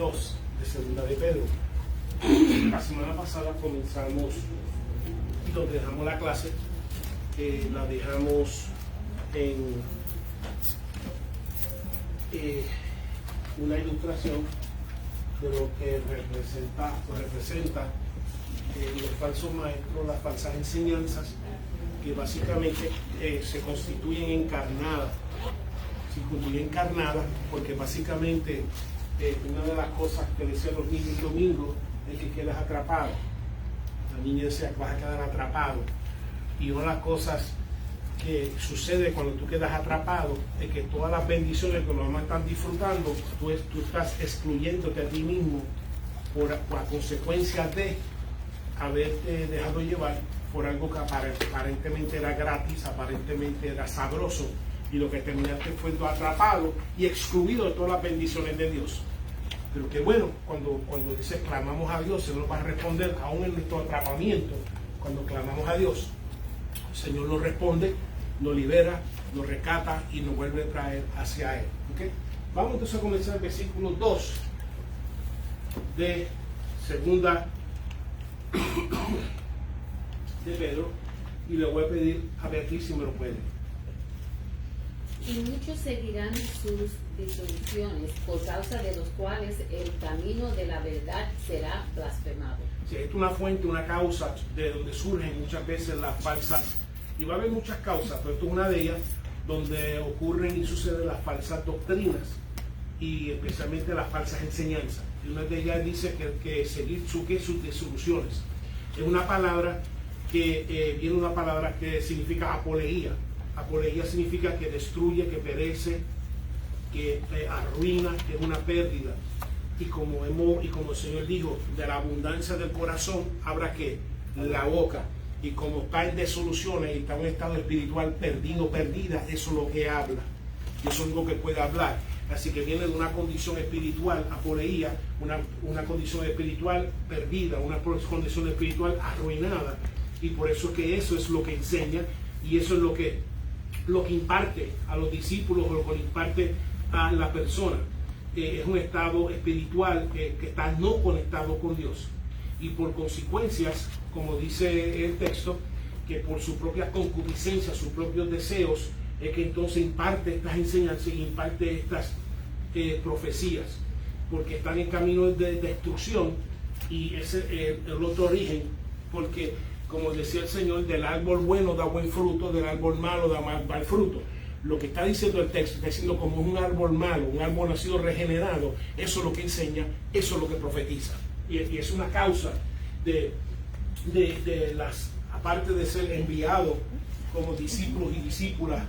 2 de Segunda de Pedro. La semana pasada comenzamos donde dejamos la clase, la dejamos en una ilustración de lo que representa los falsos maestros, las falsas enseñanzas, que básicamente se constituyen encarnadas. Porque básicamente una de las cosas que decían los niños el domingo es que quedas atrapado. La niña decía que vas a quedar atrapado. Y una de las cosas que sucede cuando tú quedas atrapado es que todas las bendiciones que los demás están disfrutando, tú estás excluyéndote a ti mismo por consecuencia de haberte dejado llevar por algo que aparentemente era gratis, aparentemente era sabroso, y lo que terminaste fue atrapado y excluido de todas las bendiciones de Dios. Pero que bueno, cuando dice clamamos a Dios, Él nos va a responder aún en nuestro atrapamiento. Cuando clamamos a Dios, el Señor nos responde, nos libera, nos rescata y nos vuelve a traer hacia Él. ¿Okay? Vamos entonces a comenzar el versículo 2 de Segunda de Pedro, y le voy a pedir a Beatriz si me lo puede. Y muchos seguirán sus disoluciones, por causa de los cuales el camino de la verdad será blasfemado. Sí, es una fuente, una causa de donde surgen muchas veces las falsas, y va a haber muchas causas, pero esto es una de ellas, donde ocurren y suceden las falsas doctrinas, y especialmente las falsas enseñanzas. Y una de ellas dice que seguir sus disoluciones. Es una palabra que viene una palabra que significa apología. Apología significa que destruye, que perece, que arruina, que es una pérdida. Y como el Señor dijo, de la abundancia del corazón habrá que la boca. Y como está en desoluciones y está en un estado espiritual perdido, perdida, eso es lo que habla. Y eso es lo que puede hablar. Así que viene de una condición espiritual, apología, una condición espiritual perdida, una condición espiritual arruinada. Y por eso es que eso es lo que enseña, y eso es lo que imparte a los discípulos, o lo que imparte a la persona. Es un estado espiritual que está no conectado con Dios. Y por consecuencias, como dice el texto, que por su propia concupiscencia, sus propios deseos, es que entonces imparte estas enseñanzas y imparte estas profecías, porque están en camino de destrucción. Y ese es el otro origen, porque como decía el Señor, del árbol bueno da buen fruto, del árbol malo da mal fruto. Lo que está diciendo el texto, está diciendo como es un árbol malo, un árbol nacido regenerado, eso es lo que enseña, eso es lo que profetiza. Y es una causa de las, aparte de ser enviado como discípulos y discípulas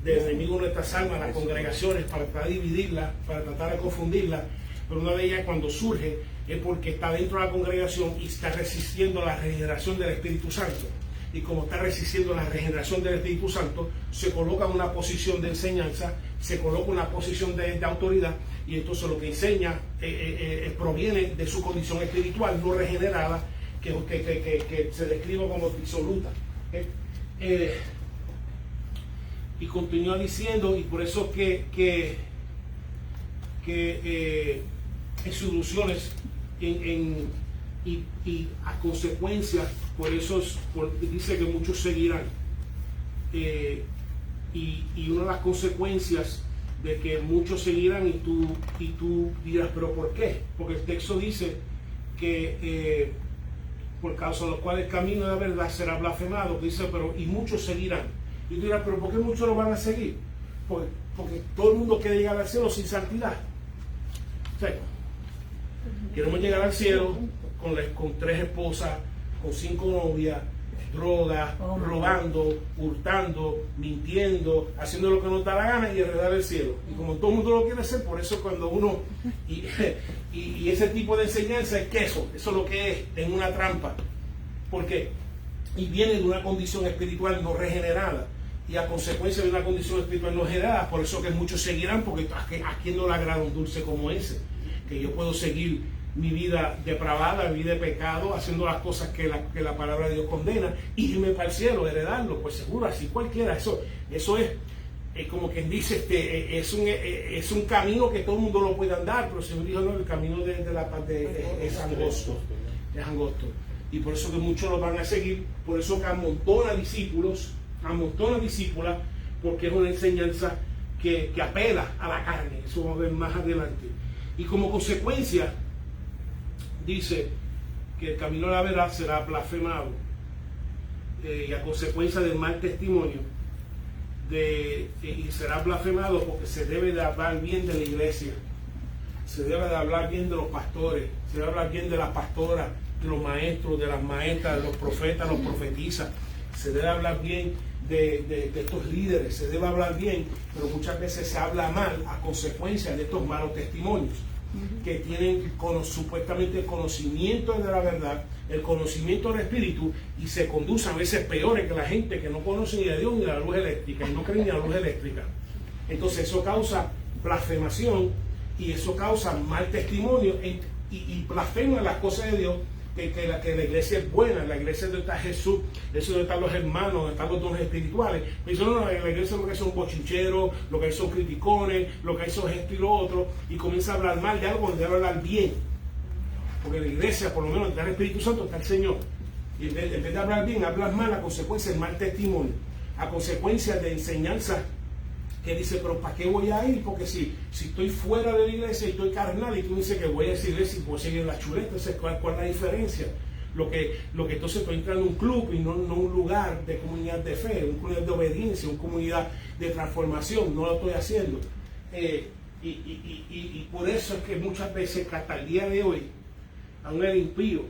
del enemigo de nuestras almas, las congregaciones, para tratar de dividirlas, para tratar de confundirlas, pero una de ellas cuando surge es porque está dentro de la congregación y está resistiendo la regeneración del Espíritu Santo. Y como está resistiendo la regeneración del Espíritu Santo, se coloca en una posición de enseñanza, se coloca en una posición de autoridad, y entonces lo que enseña proviene de su condición espiritual no regenerada, que se describe como disoluta. Y continúa diciendo, y por eso que en sus ilusiones y a consecuencia, por eso dice que muchos seguirán. Y una de las consecuencias de que muchos seguirán, y tú dirás, ¿pero por qué? Porque el texto dice que por causa de los cuales el camino de la verdad será blasfemado. Dice, pero y muchos seguirán. Y tú dirás, ¿pero por qué muchos lo van a seguir? Porque todo el mundo quiere llegar al cielo sin santidad. O sea, queremos llegar al cielo con 3 esposas, con 5 novias, drogas, robando, hurtando, mintiendo, haciendo lo que nos da la gana y heredar el cielo. Y como todo el mundo lo quiere hacer, por eso cuando uno... Y ese tipo de enseñanza es queso, eso es lo que es, en una trampa. ¿Por qué? Y viene de una condición espiritual no regenerada. Y a consecuencia de una condición espiritual no regenerada, por eso que muchos seguirán, porque a quién no le agrada un dulce como ese. Que yo puedo seguir mi vida depravada, mi vida de pecado, haciendo las cosas que la palabra de Dios condena, y irme para el cielo, heredarlo, pues seguro, así cualquiera. Eso es como quien dice, es un camino que todo el mundo lo puede andar, pero el Señor dijo, no, el camino de la paz es angosto, es angosto. Y por eso que muchos lo van a seguir, por eso que amontona discípulas, porque es una enseñanza que apela a la carne, eso vamos a ver más adelante. Y como consecuencia, dice que el camino de la verdad será blasfemado, y a consecuencia del mal testimonio, y será blasfemado porque se debe de hablar bien de la iglesia, se debe de hablar bien de los pastores, se debe hablar bien de las pastoras, de los maestros, de las maestras, de los profetas, los profetisas, se debe hablar bien de estos líderes, se debe hablar bien, pero muchas veces se habla mal a consecuencia de estos malos testimonios, que tienen supuestamente el conocimiento de la verdad, el conocimiento del Espíritu, y se conducen a veces peores que la gente que no conoce ni a Dios ni a la luz eléctrica, y no creen ni a la luz eléctrica. Entonces eso causa blasfemación, y eso causa mal testimonio, y blasfema las cosas de Dios, que la iglesia es buena, la iglesia donde está Jesús, eso donde están los hermanos, donde están los dones espirituales. Pero eso no, la iglesia lo que son bochincheros, lo que son criticones, lo que son esto y lo otro, y comienza a hablar mal de algo donde debe hablar bien. Porque en la iglesia, por lo menos, está el Espíritu Santo, está el Señor. Y en vez de hablar bien, hablas mal a consecuencia del mal testimonio, a consecuencia de enseñanza que dice, pero ¿para qué voy a ir? Porque si estoy fuera de la iglesia y estoy carnal, y tú dices que voy a decir si puedo seguir en la chuleta, entonces ¿cuál es la diferencia? Lo que entonces estoy entrando en un club y no un lugar de comunidad de fe, una comunidad de obediencia, una comunidad de transformación, no lo estoy haciendo. Y por eso es que muchas veces, hasta el día de hoy, aún el impío,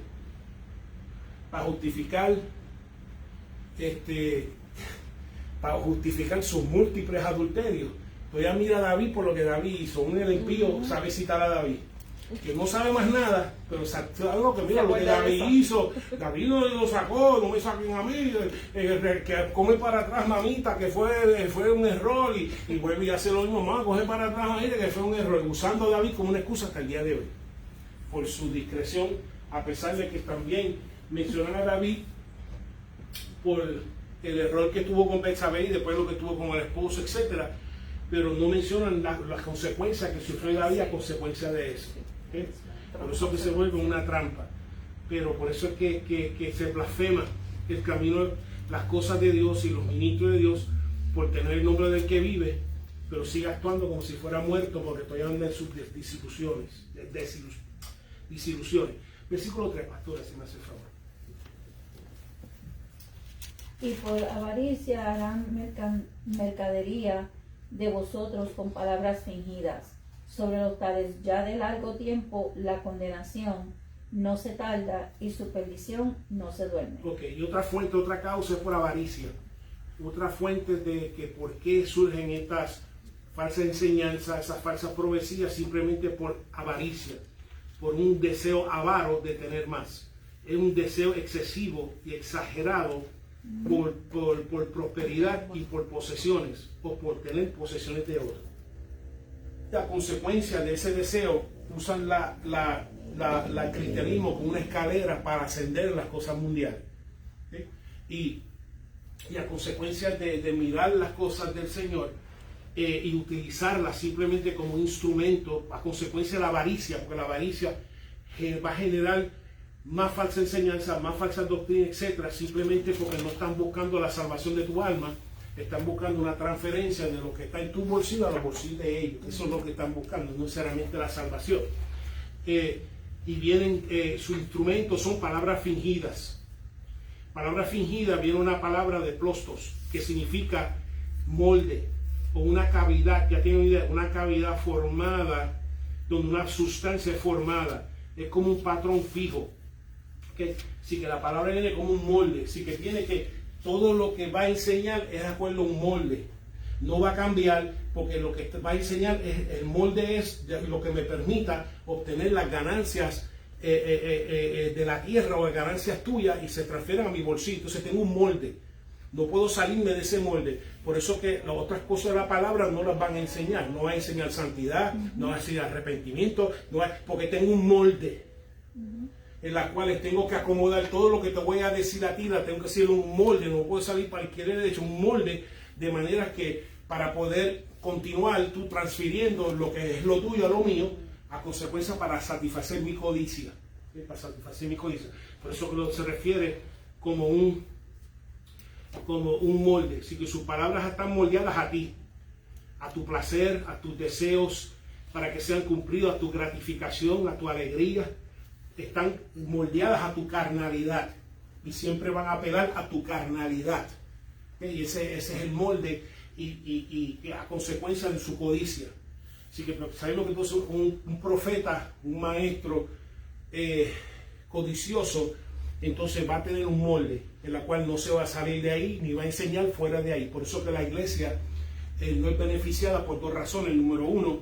para justificar sus múltiples adulterios. Todavía mira a David por lo que David hizo. Un impío sabe citar a David, que no sabe más nada, pero sabe lo que mira lo que David hizo. David lo sacó, no me saquen a mí, que come para atrás, mamita, que fue un error, y vuelve y hace lo mismo, mamá, coge para atrás, mamita, que fue un error, usando a David como una excusa hasta el día de hoy, por su discreción, a pesar de que también mencionan a David por el error que tuvo con Betsabé y después lo que tuvo con el esposo, etcétera, pero no mencionan las consecuencias que sufrió David a consecuencia de eso. ¿Okay? Por eso que se vuelve una trampa. Pero por eso es que se blasfema el camino, las cosas de Dios y los ministros de Dios, por tener el nombre del que vive, pero sigue actuando como si fuera muerto, porque todavía anda en sus desilusiones. Versículo 3, pastora, si me hace favor. Y por avaricia harán mercadería de vosotros con palabras fingidas. Sobre los tales ya de largo tiempo la condenación no se tarda y su perdición no se duerme. Ok, y otra fuente, otra causa es por avaricia. Otra fuente de que por qué surgen estas falsas enseñanzas, esas falsas profecías, simplemente por avaricia, por un deseo avaro de tener más. Es un deseo excesivo y exagerado por prosperidad y por posesiones, o por tener posesiones de oro. A consecuencia de ese deseo, usan el cristianismo como una escalera para ascender las cosas mundiales. ¿Sí? Y a consecuencia de mirar las cosas del Señor y utilizarlas simplemente como un instrumento, a consecuencia de la avaricia, porque la avaricia va a generar más falsa enseñanza, más falsa doctrina, etcétera, simplemente porque no están buscando la salvación de tu alma, están buscando una transferencia de lo que está en tu bolsillo a los bolsillos de ellos. Eso es lo que están buscando, no necesariamente la salvación. Y vienen, sus instrumentos son palabras fingidas. Palabra fingida viene una palabra de plastos, que significa molde, o una cavidad, ya tienen una idea, una cavidad formada, donde una sustancia es formada, es como un patrón fijo. Sí, que la palabra viene como un molde, sí, que tiene que todo lo que va a enseñar es de acuerdo a un molde, no va a cambiar, porque lo que va a enseñar el molde es lo que me permita obtener las ganancias de la tierra o las ganancias tuyas y se transfieren a mi bolsillo. Entonces tengo un molde, no puedo salirme de ese molde. Por eso que las otras cosas de la palabra no las van a enseñar, no va a enseñar santidad, no va a enseñar arrepentimiento, porque tengo un molde en la cual tengo que acomodar todo lo que te voy a decir a ti, la tengo que hacer un molde, no puedo salir para el izquierda y derecha, un molde, de manera que para poder continuar tú transfiriendo lo que es lo tuyo a lo mío, a consecuencia para satisfacer mi codicia. ¿Okay? Para satisfacer mi codicia. Por eso se refiere como un molde. Así que sus palabras están moldeadas a ti, a tu placer, a tus deseos, para que sean cumplidos, a tu gratificación, a tu alegría. Están moldeadas a tu carnalidad y siempre van a apelar a tu carnalidad. ¿Okay? Y ese es el molde y a consecuencia de su codicia. Así que sabemos que entonces un profeta, un maestro codicioso, entonces va a tener un molde en la cual no se va a salir de ahí ni va a enseñar fuera de ahí. Por eso que la iglesia no es beneficiada por dos razones. Número uno,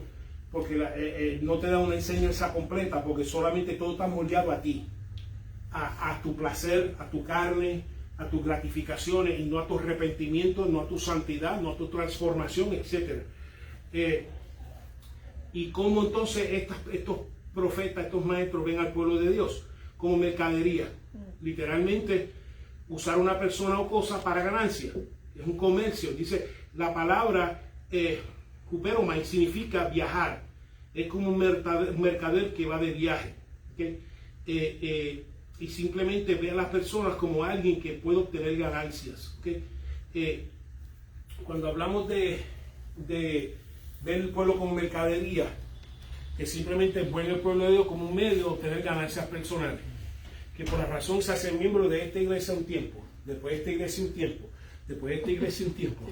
porque no te da una enseñanza completa, porque solamente todo está moldeado a ti, a tu placer, a tu carne, a tus gratificaciones, y no a tu arrepentimiento, no a tu santidad, no a tu transformación, etc. Y cómo entonces estos profetas, estos maestros ven al pueblo de Dios como mercadería. Literalmente, usar una persona o cosa para ganancia. Es un comercio. Dice la palabra huperomai significa viajar. Es como un mercader que va de viaje. ¿Okay? Y simplemente ve a las personas como alguien que puede obtener ganancias. ¿Okay? Cuando hablamos de ver el pueblo como mercadería, que simplemente ven el pueblo de Dios como un medio de obtener ganancias personales, que por la razón se hacen miembros de esta iglesia un tiempo, después de esta iglesia un tiempo, después de esta iglesia un tiempo,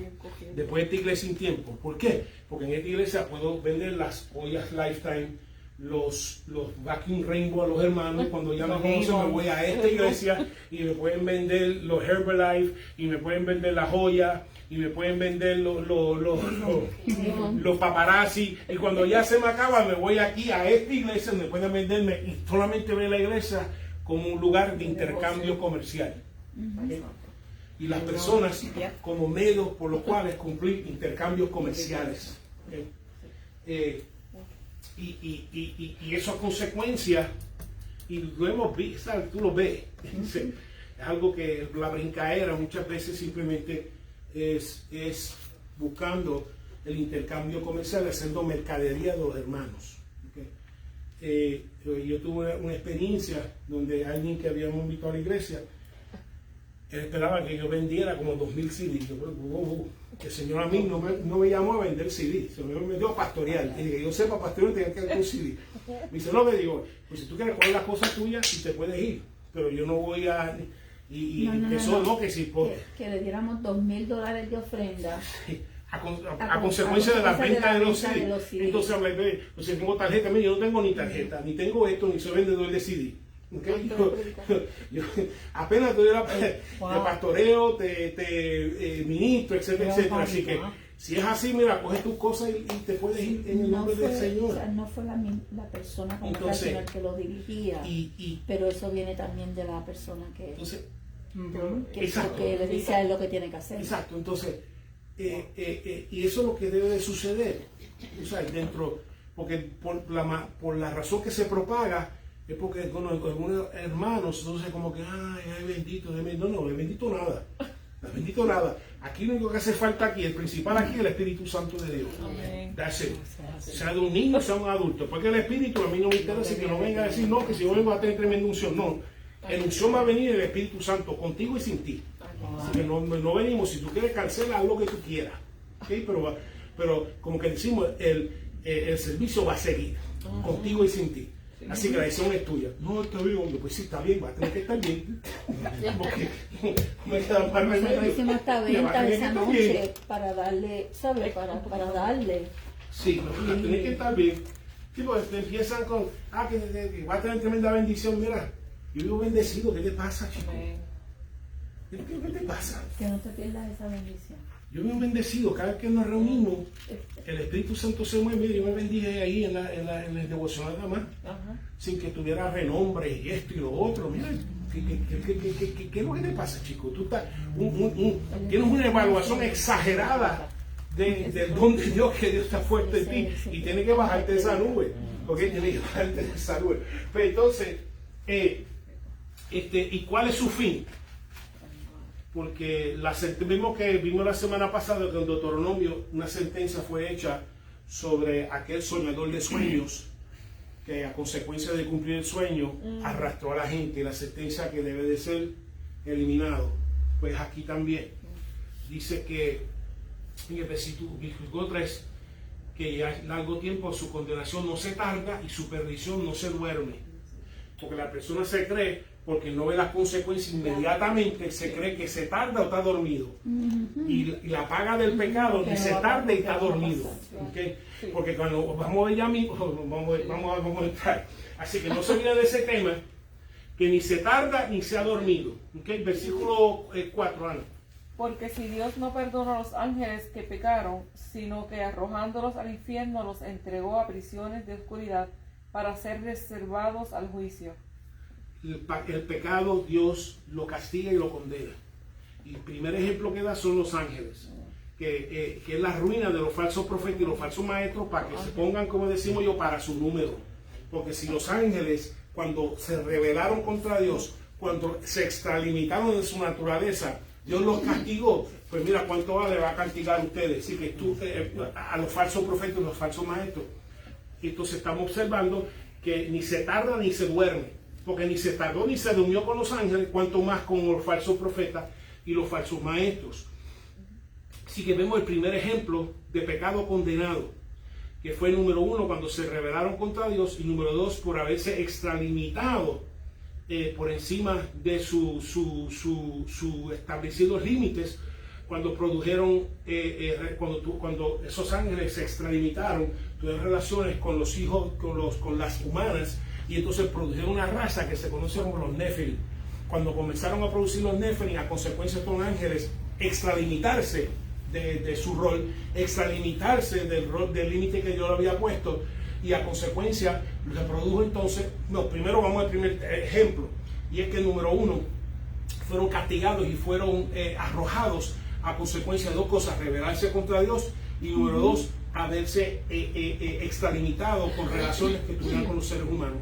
después de esta iglesia un tiempo. ¿Por qué? Porque en esta iglesia puedo vender las ollas Lifetime, los Vacuum Rainbow a los hermanos. Cuando ya me conocen, me voy a esta iglesia y me pueden vender los Herbalife, y me pueden vender las joyas, y me pueden vender los paparazzi. Y cuando ya se me acaba, me voy aquí a esta iglesia donde pueden venderme, y solamente ve la iglesia como un lugar de intercambio comercial. ¿Okay? Y las personas como medios por los cuales cumplir intercambios comerciales. ¿Okay? Y eso a consecuencia, y lo hemos visto, tú lo ves, es algo que la brincaera muchas veces simplemente es buscando el intercambio comercial, haciendo mercadería de los hermanos. ¿Okay? Yo tuve una experiencia donde alguien que habíamos invitado a la iglesia, él esperaba que yo vendiera como 2,000 CDs. Yo, que el Señor a mí no me llamó a vender CDs, se me dio a pastorear. Y que yo sepa pastorear, tenía que dar un CD. Me dice, no, me digo, pues si tú quieres coger las cosas tuyas, y te puedes ir, pero yo no voy a... que si que le diéramos $2,000 de ofrenda a consecuencia de la venta de los CDs. Entonces hablé, pues si tengo tarjeta, yo no tengo ni tarjeta, ni tengo esto, ni soy vendedor de CD. Okay. Yo apenas te doy de pastoreo, te ministro, etcétera, etcétera. Así que si es así, mira, coge tus cosas y te puedes ir en el nombre del Señor. O sea, no fue la persona congregacional que lo dirigía, pero eso viene también de la persona que le dice a él lo que tiene que hacer. Exacto, entonces, y eso es lo que debe de suceder. O sea, porque por la razón que se propaga, es porque con algunos hermanos, entonces como que, ay, bendito, no, bendito nada. No bendito nada. Aquí lo único que hace falta aquí, el principal aquí es el Espíritu Santo de Dios. That's it. Sea de un niño, sea un adulto. Porque el Espíritu a mí no me interesa, que no venga a decir, no, que si yo vengo a tener tremenda unción. No, la unción va a venir del Espíritu Santo, contigo y sin ti. Así que no venimos, si tú quieres cancelar lo que tú quieras. ¿Okay? Pero como que decimos, el servicio va a seguir, contigo y sin ti. Así que la decisión es tuya. No, está bien, hombre, pues sí, está bien, va a tener que estar bien. Porque me queda mal remedio. Nosotros hicimos esta venta esa noche para darle, ¿sabes? Para darle. Sí, va a tener que estar bien. Sí, pues te empiezan con, que va a tener tremenda bendición. Mira, yo vivo bendecido, ¿qué te pasa, chico? ¿Qué te pasa? Que no te pierdas esa bendición. Yo vivo bendecido, cada vez que nos reunimos, el Espíritu Santo se mueve. Yo me bendije ahí en el devocional nada más, sin que tuviera renombre y esto y lo otro. Mira, ¿qué es lo que te pasa, chico? Tú estás, tienes una evaluación exagerada del don de Dios, que Dios está fuerte en ti, y tiene que bajarte de esa nube, porque tiene que bajarte de esa nube. Pero entonces, ¿y cuál es su fin? porque vimos la semana pasada que en Deuteronomio una sentencia fue hecha sobre aquel soñador de sueños que a consecuencia de cumplir el sueño arrastró a la gente, y la sentencia que debe de ser eliminado. Pues aquí también dice que en el versículo 3 que ya largo tiempo su condenación no se tarda y su perdición no se duerme, porque la persona se cree, porque no ve las consecuencias inmediatamente, se cree que se tarda o está dormido. Y la paga del pecado ni se tarda y está dormido. ¿Okay? Porque cuando vamos a ver ya mismo, vamos a entrar. Así que no se olvide de ese tema, que ni se tarda ni se ha dormido. ¿Okay? Versículo 4, Ana. Porque si Dios no perdonó a los ángeles que pecaron, sino que arrojándolos al infierno los entregó a prisiones de oscuridad para ser reservados al juicio. El pecado Dios lo castiga y lo condena. Y el primer ejemplo que da son los ángeles, que es la ruina de los falsos profetas y los falsos maestros, para que se pongan, como decimos yo, para su número. Porque si los ángeles, cuando se rebelaron contra Dios, cuando se extralimitaron de su naturaleza, Dios los castigó, pues mira cuánto le va a castigar a ustedes. Así que a los falsos profetas y los falsos maestros. Y entonces estamos observando que ni se tarda ni se duerme, porque ni se tardó ni se durmió con los ángeles, cuanto más con los falsos profetas y los falsos maestros. Así que vemos el primer ejemplo de pecado condenado, que fue número 1 cuando se rebelaron contra Dios, y número 2 por haberse extralimitado por encima de sus establecidos límites, cuando produjeron, cuando esos ángeles se extralimitaron, tuvieron relaciones con los hijos, con las humanas, y entonces produjeron una raza que se conoce como los Nefilim. Cuando comenzaron a producir los Nefilim, a consecuencia de los ángeles extralimitarse de su rol, extralimitarse del rol, del límite que Dios le había puesto, y a consecuencia se produjo entonces, primero vamos al primer ejemplo, y es que número 1, fueron castigados y fueron arrojados a consecuencia de 2 cosas: rebelarse contra Dios, y número 2, haberse extralimitado con relaciones que tuvieran con los seres humanos.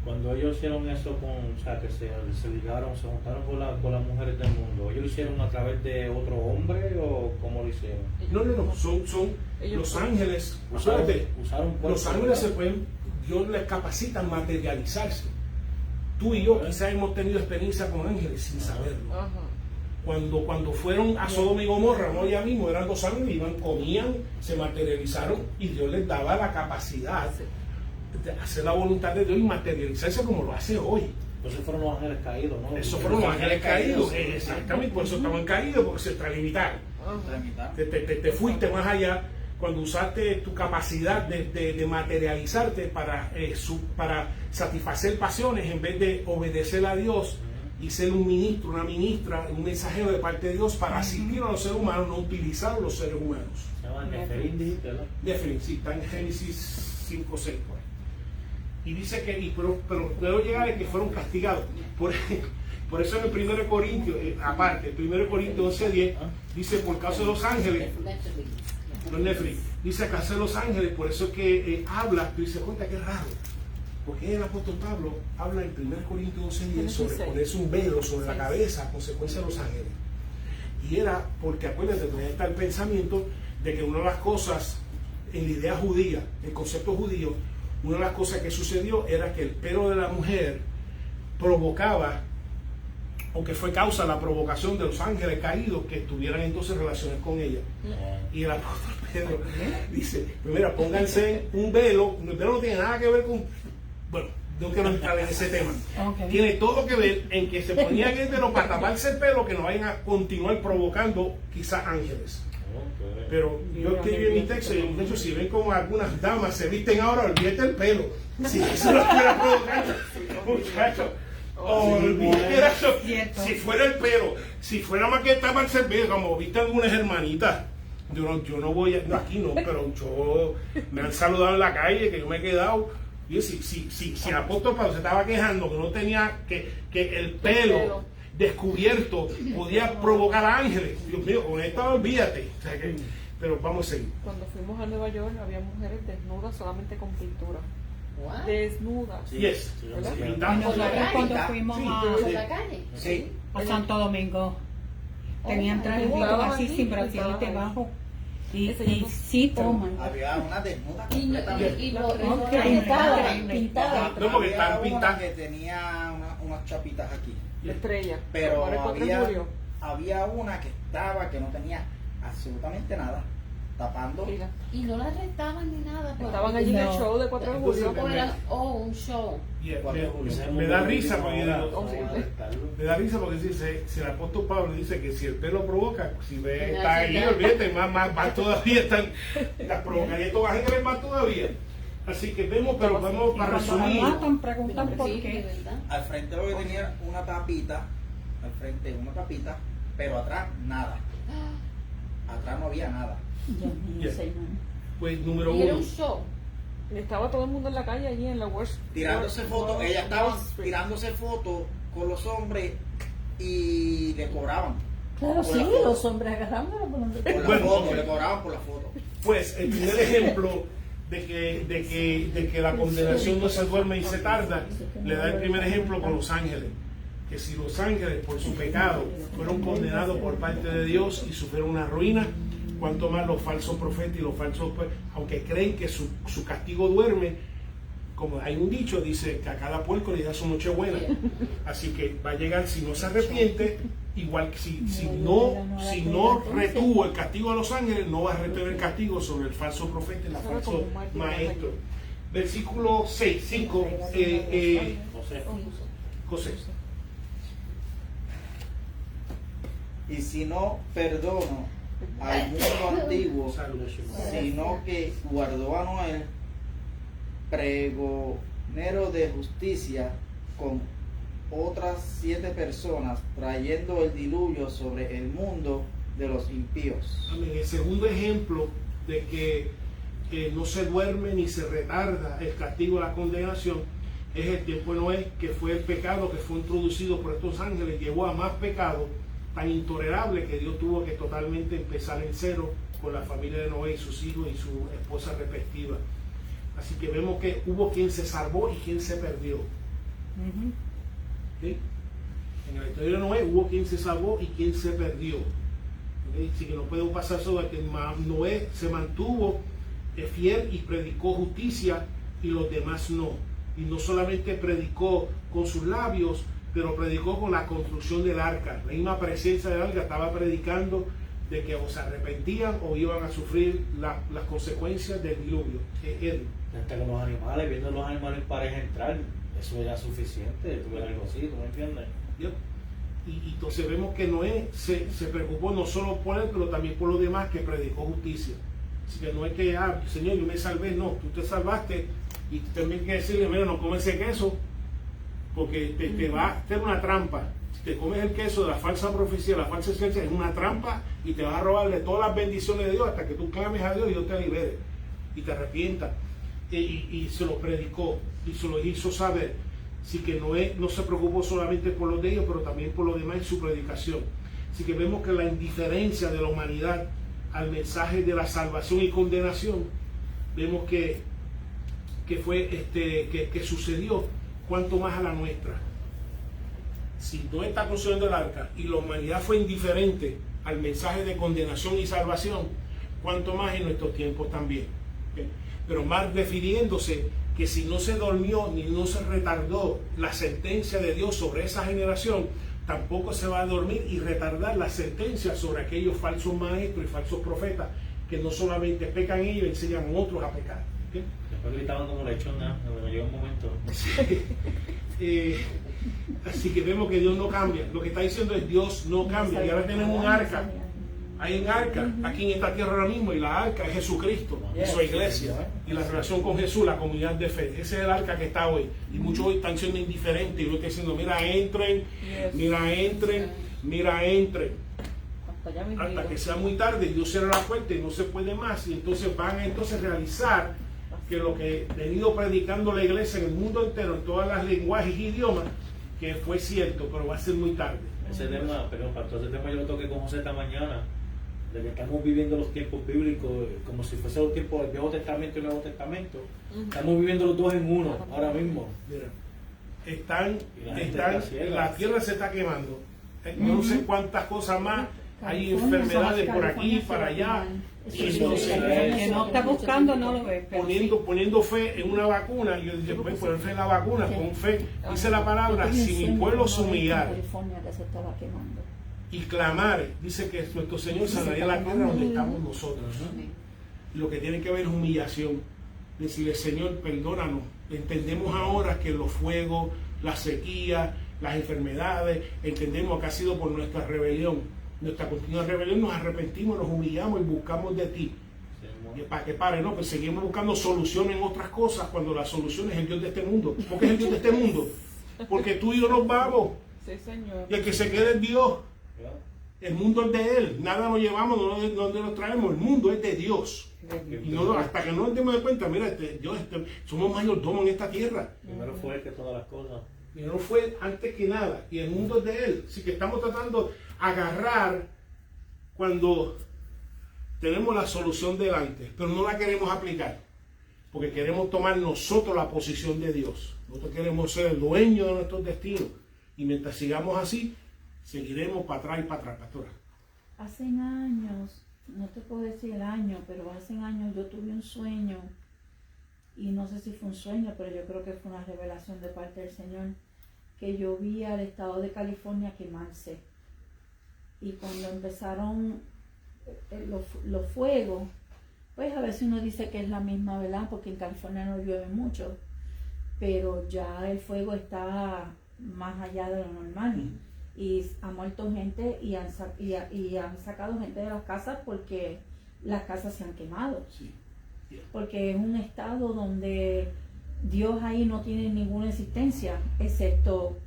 Cuando ellos hicieron eso, o sea, que se ligaron, se juntaron con las mujeres del mundo, ¿ellos lo hicieron a través de otro hombre o cómo lo hicieron? No, son los ángeles. Usaron los ángeles se pueden, Dios les capacita a materializarse. Tú y yo quizás hemos tenido experiencia con ángeles sin saberlo. Cuando fueron a Sodoma y Gomorra, no ya mismo, eran 2 ángeles, iban, comían, se materializaron, y Dios les daba la capacidad de hacer la voluntad de Dios y materializarse como lo hace hoy. Entonces fueron los ángeles caídos, ¿no? Esos fueron los ángeles caídos, exactamente, por eso estaban caídos, porque se extralimitaron. Te fuiste más allá cuando usaste tu capacidad de materializarte para satisfacer pasiones, en vez de obedecer a Dios y ser un ministro, una ministra, un mensajero de parte de Dios para asistir a los seres humanos, no utilizar a los seres humanos. Se llama Nefilim, dijiste, ¿no? Nefilim, sí, está en Génesis 5:6. Y dice que, pero luego llegar a que fueron castigados. Por eso en el 1 Corintios, aparte, el 1 Corintios 11:10, dice por causa de los ángeles, los Nefilim, dice a causa de los ángeles, por eso que habla, tú dices, cuenta que es raro, porque el apóstol Pablo habla en 1 Corintios 11:10 sobre ponerse un velo sobre la cabeza a consecuencia de los ángeles. Y era porque, acuérdate, todavía está el pensamiento de que una de las cosas en la idea judía, el concepto judío, una de las cosas que sucedió era que el pelo de la mujer provocaba, o que fue causa de la provocación de los ángeles caídos, que tuvieran entonces relaciones con ella. Y el apóstol Pedro dice, primero pónganse un velo. El velo no tiene nada que ver con, bueno, no quiero entrar en ese tema. Tiene todo que ver en que se ponían el velo para taparse el pelo, que no vayan a continuar provocando quizás ángeles. Pero yo escribí en mi texto, y de hecho, si ven como algunas damas se visten ahora, olvídate el pelo. Si eso lo estuviera provocando, muchachos, olvídate eso. Si fuera el pelo, si fuera más que taparse el pelo, como viste algunas hermanitas, yo no voy a, no, aquí no, pero me han saludado en la calle, que yo me he quedado. Y si el apóstol Pablo se estaba quejando que no tenía, que el pelo descubierto podía provocar a ángeles, Dios mío, con esto olvídate. O sea pero vamos a seguir. Cuando fuimos a Nueva York había mujeres desnudas solamente con pintura. What? desnudas. Sí, Yes. sí, ¿Verdad? sí. Pintadas. Por la Nosotros calle. cuando fuimos Sí, ¿Por a, la calle? Sí. a Santo Domingo, tenían my trajecitos God. así sin brasiles Estaban ahí. debajo. Y Enseñando. sí, Oh my pero Había una desnuda Y, completamente. y lo que pintada, pintada. No, porque Había están una pintadas. que tenía unas chapitas aquí. La estrella. Pero Por el 4 de había, julio. había una que no tenía absolutamente nada, tapando. Mira, y no la retaban ni nada. pues. estaban allí en el No. show de 4 de julio. Entonces, O era un show. Yeah, Cuatro de julio. me da risa porque yo digo, Horrible. me da risa porque dice, si el apóstol Pablo dice que si el pelo provoca, si ve, Pero está sí, ahí, ya. olvídate, más todavía están, las provocaría todas las ángeles más todavía. Así que vemos, pero vamos y para cuando resumir. la matan preguntan por Sí, de qué. verdad. Al frente lo que tenía una tapita, al frente una tapita, pero atrás nada. Atrás no había nada. Dios mío, Yeah. Señor. Pues número Y era uno, un show. Y estaba todo el mundo en la calle allí en la West. Tirándose fotos, ella estaba tirándose fotos con los hombres y le cobraban. Claro, Por sí, la foto. los hombres agarrándolo por donde Por la Bueno. foto, le cobraban por la foto. pues el primer ejemplo de que la condenación no se duerme y se tarda, le da el primer ejemplo con los ángeles. Que si los ángeles por su pecado fueron condenados por parte de Dios y sufrieron una ruina, cuanto más los falsos profetas y los falsos, aunque creen que su castigo duerme, como hay un dicho, dice que a cada puerco le da su noche buena. Así que va a llegar, si no se arrepiente, igual que si no retuvo el castigo a los ángeles, no va a retener el castigo sobre el falso profeta y el falso maestro. Versículo 5, José. José. Y si no perdono al mundo antiguo, Saludos. sino que guardó a Noé, pregonero de justicia, con otras 7 personas, trayendo el diluvio sobre el mundo de los impíos. Amén. El segundo ejemplo de que no se duerme ni se retarda el castigo de la condenación es el tiempo de Noé, que fue el pecado que fue introducido por estos ángeles, llevó a más pecado tan intolerable que Dios tuvo que totalmente empezar en cero con la familia de Noé y sus hijos y su esposa respectiva. Así que vemos que hubo quien se salvó y quien se perdió. ¿Sí? En la historia de Noé hubo quien se salvó y quien se perdió. ¿Sí? Así que no podemos pasar sobre que Noé se mantuvo fiel y predicó justicia y los demás no. Y no solamente predicó con sus labios, pero predicó con la construcción del arca. La misma presencia del arca estaba predicando de que o se arrepentían o iban a sufrir las consecuencias del diluvio. Hasta con los animales, viendo los animales pareja entrar, eso era suficiente, tuviera algo así, ¿tú me entiendes? Yep. Y entonces vemos que Noé se preocupó no solo por él, pero también por los demás, que predicó justicia. Así que no es que, Señor, yo me salvé, no, tú te salvaste y también hay que decirle, mira, no comes ese queso, porque te va a hacer una trampa. Si te comes el queso de la falsa profecía, la falsa ciencia, es una trampa y te vas a robarle todas las bendiciones de Dios hasta que tú clames a Dios y Dios te libere y te arrepientas. Y se lo predicó y se lo hizo saber. Así que Noé no se preocupó solamente por los de ellos, pero también por los demás en su predicación. Así que vemos que la indiferencia de la humanidad al mensaje de la salvación y condenación, vemos que fue que sucedió, cuanto más a la nuestra. Si Noé está construyendo el arca y la humanidad fue indiferente al mensaje de condenación y salvación, cuanto más en nuestros tiempos también. ¿Okay? Pero más refiriéndose que si no se durmió ni no se retardó la sentencia de Dios sobre esa generación, tampoco se va a dormir y retardar la sentencia sobre aquellos falsos maestros y falsos profetas que no solamente pecan ellos, enseñan a otros a pecar. ¿Okay? Después gritaban como lechona, me llegó un momento. Así que vemos que Dios no cambia. Lo que está diciendo es Dios no cambia. Y ahora tenemos un arca. Hay un arca aquí en esta tierra ahora mismo, y la arca es Jesucristo y su iglesia y la relación con Jesús, la comunidad de fe. Ese es el arca que está hoy. Y muchos hoy están siendo indiferentes y lo están diciendo, mira, entren, mira, entren, mira, entren. Hasta que sea muy tarde, Dios cierra la puerta y no se puede más. Y entonces van a realizar que lo que he venido predicando la iglesia en el mundo entero, en todas las lenguajes y idiomas, que fue cierto, pero va a ser muy tarde. Ese tema, perdón, pastor, ese tema yo lo toqué con José esta mañana, de que estamos viviendo los tiempos bíblicos como si fuese los tiempos del Viejo Testamento y el Nuevo Testamento. Estamos viviendo los dos en uno ahora mismo. Mira, Y la gente está ciega. la tierra se está quemando. No sé cuántas cosas más. Hay enfermedades por aquí, para allá. Y entonces, El que no está buscando no lo ve. pero sí. poniendo fe en una vacuna, yo dije, pues poner fe en la vacuna, con fe, dice la palabra, si mi pueblo se humillara California que se estaba quemando. y clamar, dice que nuestro Señor sanaría la tierra donde estamos nosotros. ¿No? Lo que tiene que ver es humillación. Decirle, Señor, perdónanos. Entendemos ahora que los fuegos, la sequía, las enfermedades, entendemos que ha sido por nuestra rebelión. Nuestra continua rebelión, nos arrepentimos, nos humillamos y buscamos de ti. Y para que pare, no, pues seguimos buscando soluciones en otras cosas cuando la solución es el Dios de este mundo. ¿Por qué es el Dios de este mundo? Porque tú y yo nos vamos. Sí, Señor. Y el que se quede es Dios. ¿Ya? El mundo es de Él. Nada nos llevamos, no nos traemos. El mundo es de Dios. Y no, hasta que no nos demos de cuenta, mira, somos mayordomos en esta tierra. Primero fue que todas las cosas. Y no fue antes que nada. Y el mundo es de Él. Así que estamos tratando de agarrar cuando tenemos la solución delante, pero no la queremos aplicar. Porque queremos tomar nosotros la posición de Dios. Nosotros queremos ser el dueño de nuestros destinos. Y mientras sigamos así, seguiremos para atrás y para atrás, pastora. Hace años, no te puedo decir el año, pero hace años yo tuve un sueño, y no sé si fue un sueño, pero yo creo que fue una revelación de parte del Señor, que yo vi al estado de California quemarse. Y cuando empezaron los fuegos, pues a veces uno dice que es la misma, ¿verdad? Porque en California no llueve mucho, pero ya el fuego está más allá de lo normal. Y ha muerto gente y han sacado gente de las casas porque las casas se han quemado. Sí. Porque es un estado donde Dios ahí no tiene ninguna existencia, excepto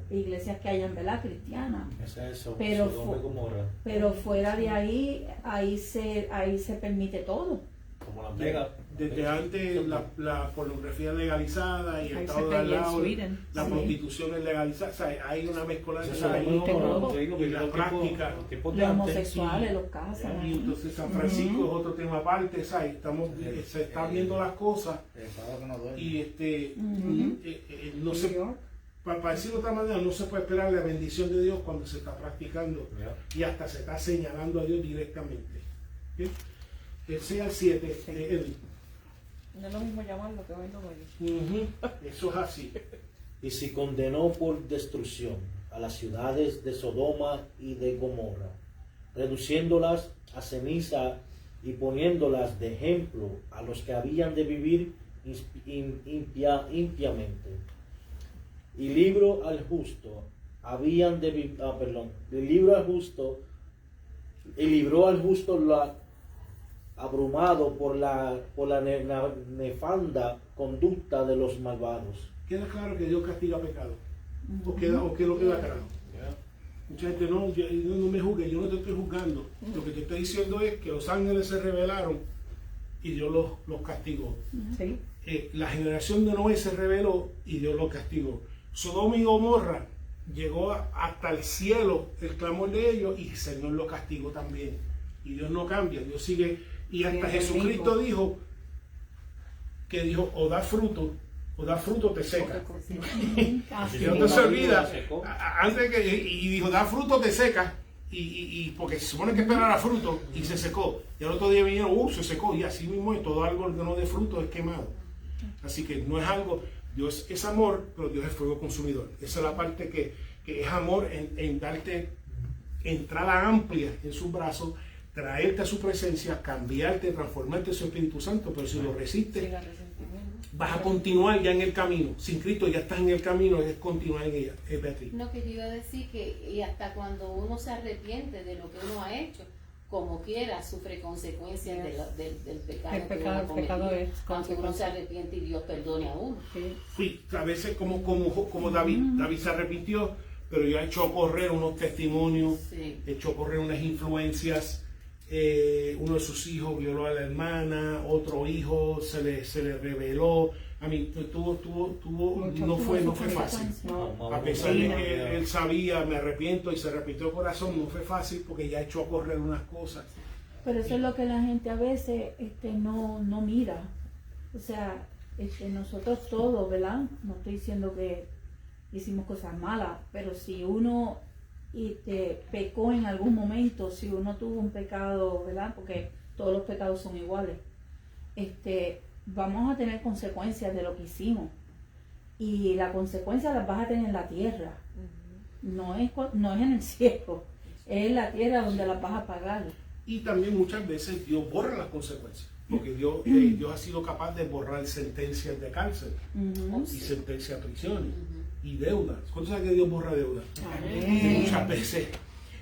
iglesias que hayan, ¿verdad?, cristianas. Ese es Pero Sodoma y Gomorra, Pero fuera de ahí se permite todo. como Las Vegas. Desde antes la pornografía es legalizada y el Ahí estado se de al caía en lado, Sweden. la Sí. prostitución es legalizada. O sea, hay una mezcolanza Eso es Sodoma y ahí. Gomorra, te digo, Y la los práctica. los tiempos de Los antes. homosexuales los casan. Y entonces San Francisco es otro tema aparte, ¿sabes? Se están viendo las cosas El sábado que no duerme. y no New se, York. para decirlo de otra manera, no se puede esperar la bendición de Dios cuando se está practicando Ya. y hasta se está señalando a Dios directamente. ¿Sí? El sea el 7, No es lo mismo llamarlo que verlo hoy. eso es así. Y si condenó por destrucción a las ciudades de Sodoma y de Gomorra, reduciéndolas a ceniza y poniéndolas de ejemplo a los que habían de vivir impiamente. Y libró al justo, abrumado por la nefanda conducta de los malvados. Queda claro que Dios castiga pecado. ¿O qué lo queda claro? Mucha gente no me juzgue, yo no te estoy juzgando. Lo que te estoy diciendo es que los ángeles se rebelaron y Dios los castigó. Sí. La generación de Noé se rebeló y Dios los castigó. Sodoma y Gomorra llegó hasta el cielo el clamor de ellos y el Señor los castigó también. Y Dios no cambia, Dios sigue. Y hasta Sí, Jesucristo dijo, o da fruto te seca. Así Y no es. se olvida, Secó. antes y dijo, da fruto te seca, y porque se supone que esperara fruto, y se secó. Y al otro día vinieron, se secó, y así mismo es, todo algo que no dé fruto es quemado. Así que no es algo, Dios es amor, pero Dios es fuego consumidor. Esa es la parte que es amor en darte entrada amplia en sus brazos, traerte a su presencia, cambiarte, transformarte en su Espíritu Santo, pero si lo resistes, Sin resentimiento. vas a continuar ya en el camino. Sin Cristo ya estás en el camino, es continuar en ella. Es Beatriz. No, que yo iba a decir que y hasta cuando uno se arrepiente de lo que uno ha hecho, como quiera, sufre consecuencias del pecado. El que pecado- uno el ha pecado cometido, es aunque uno se consecuencia. arrepiente y Dios perdone a uno. Sí. Sí, a veces como David se arrepintió, pero ya echó a correr unos testimonios, Sí. echó a correr unas influencias. Uno de sus hijos violó a la hermana, otro hijo se le reveló. A mí no fue fácil. No. A pesar de que él sabía, me arrepiento y se arrepintió el corazón, no fue fácil porque ya echó a correr unas cosas. Pero eso es lo que la gente a veces no mira. O sea, nosotros todos, ¿verdad? No estoy diciendo que hicimos cosas malas, pero si uno pecó en algún momento, si uno tuvo un pecado, ¿verdad? Porque todos los pecados son iguales. Vamos a tener consecuencias de lo que hicimos. Y las consecuencias las vas a tener en la tierra. No es en el cielo. Es en la tierra donde las vas a pagar. Y también muchas veces Dios borra las consecuencias, porque Dios ha sido capaz de borrar sentencias de cárcel y sentencias de prisión y deudas. ¿Cuánto sabe que Dios borra deudas? Muchas veces.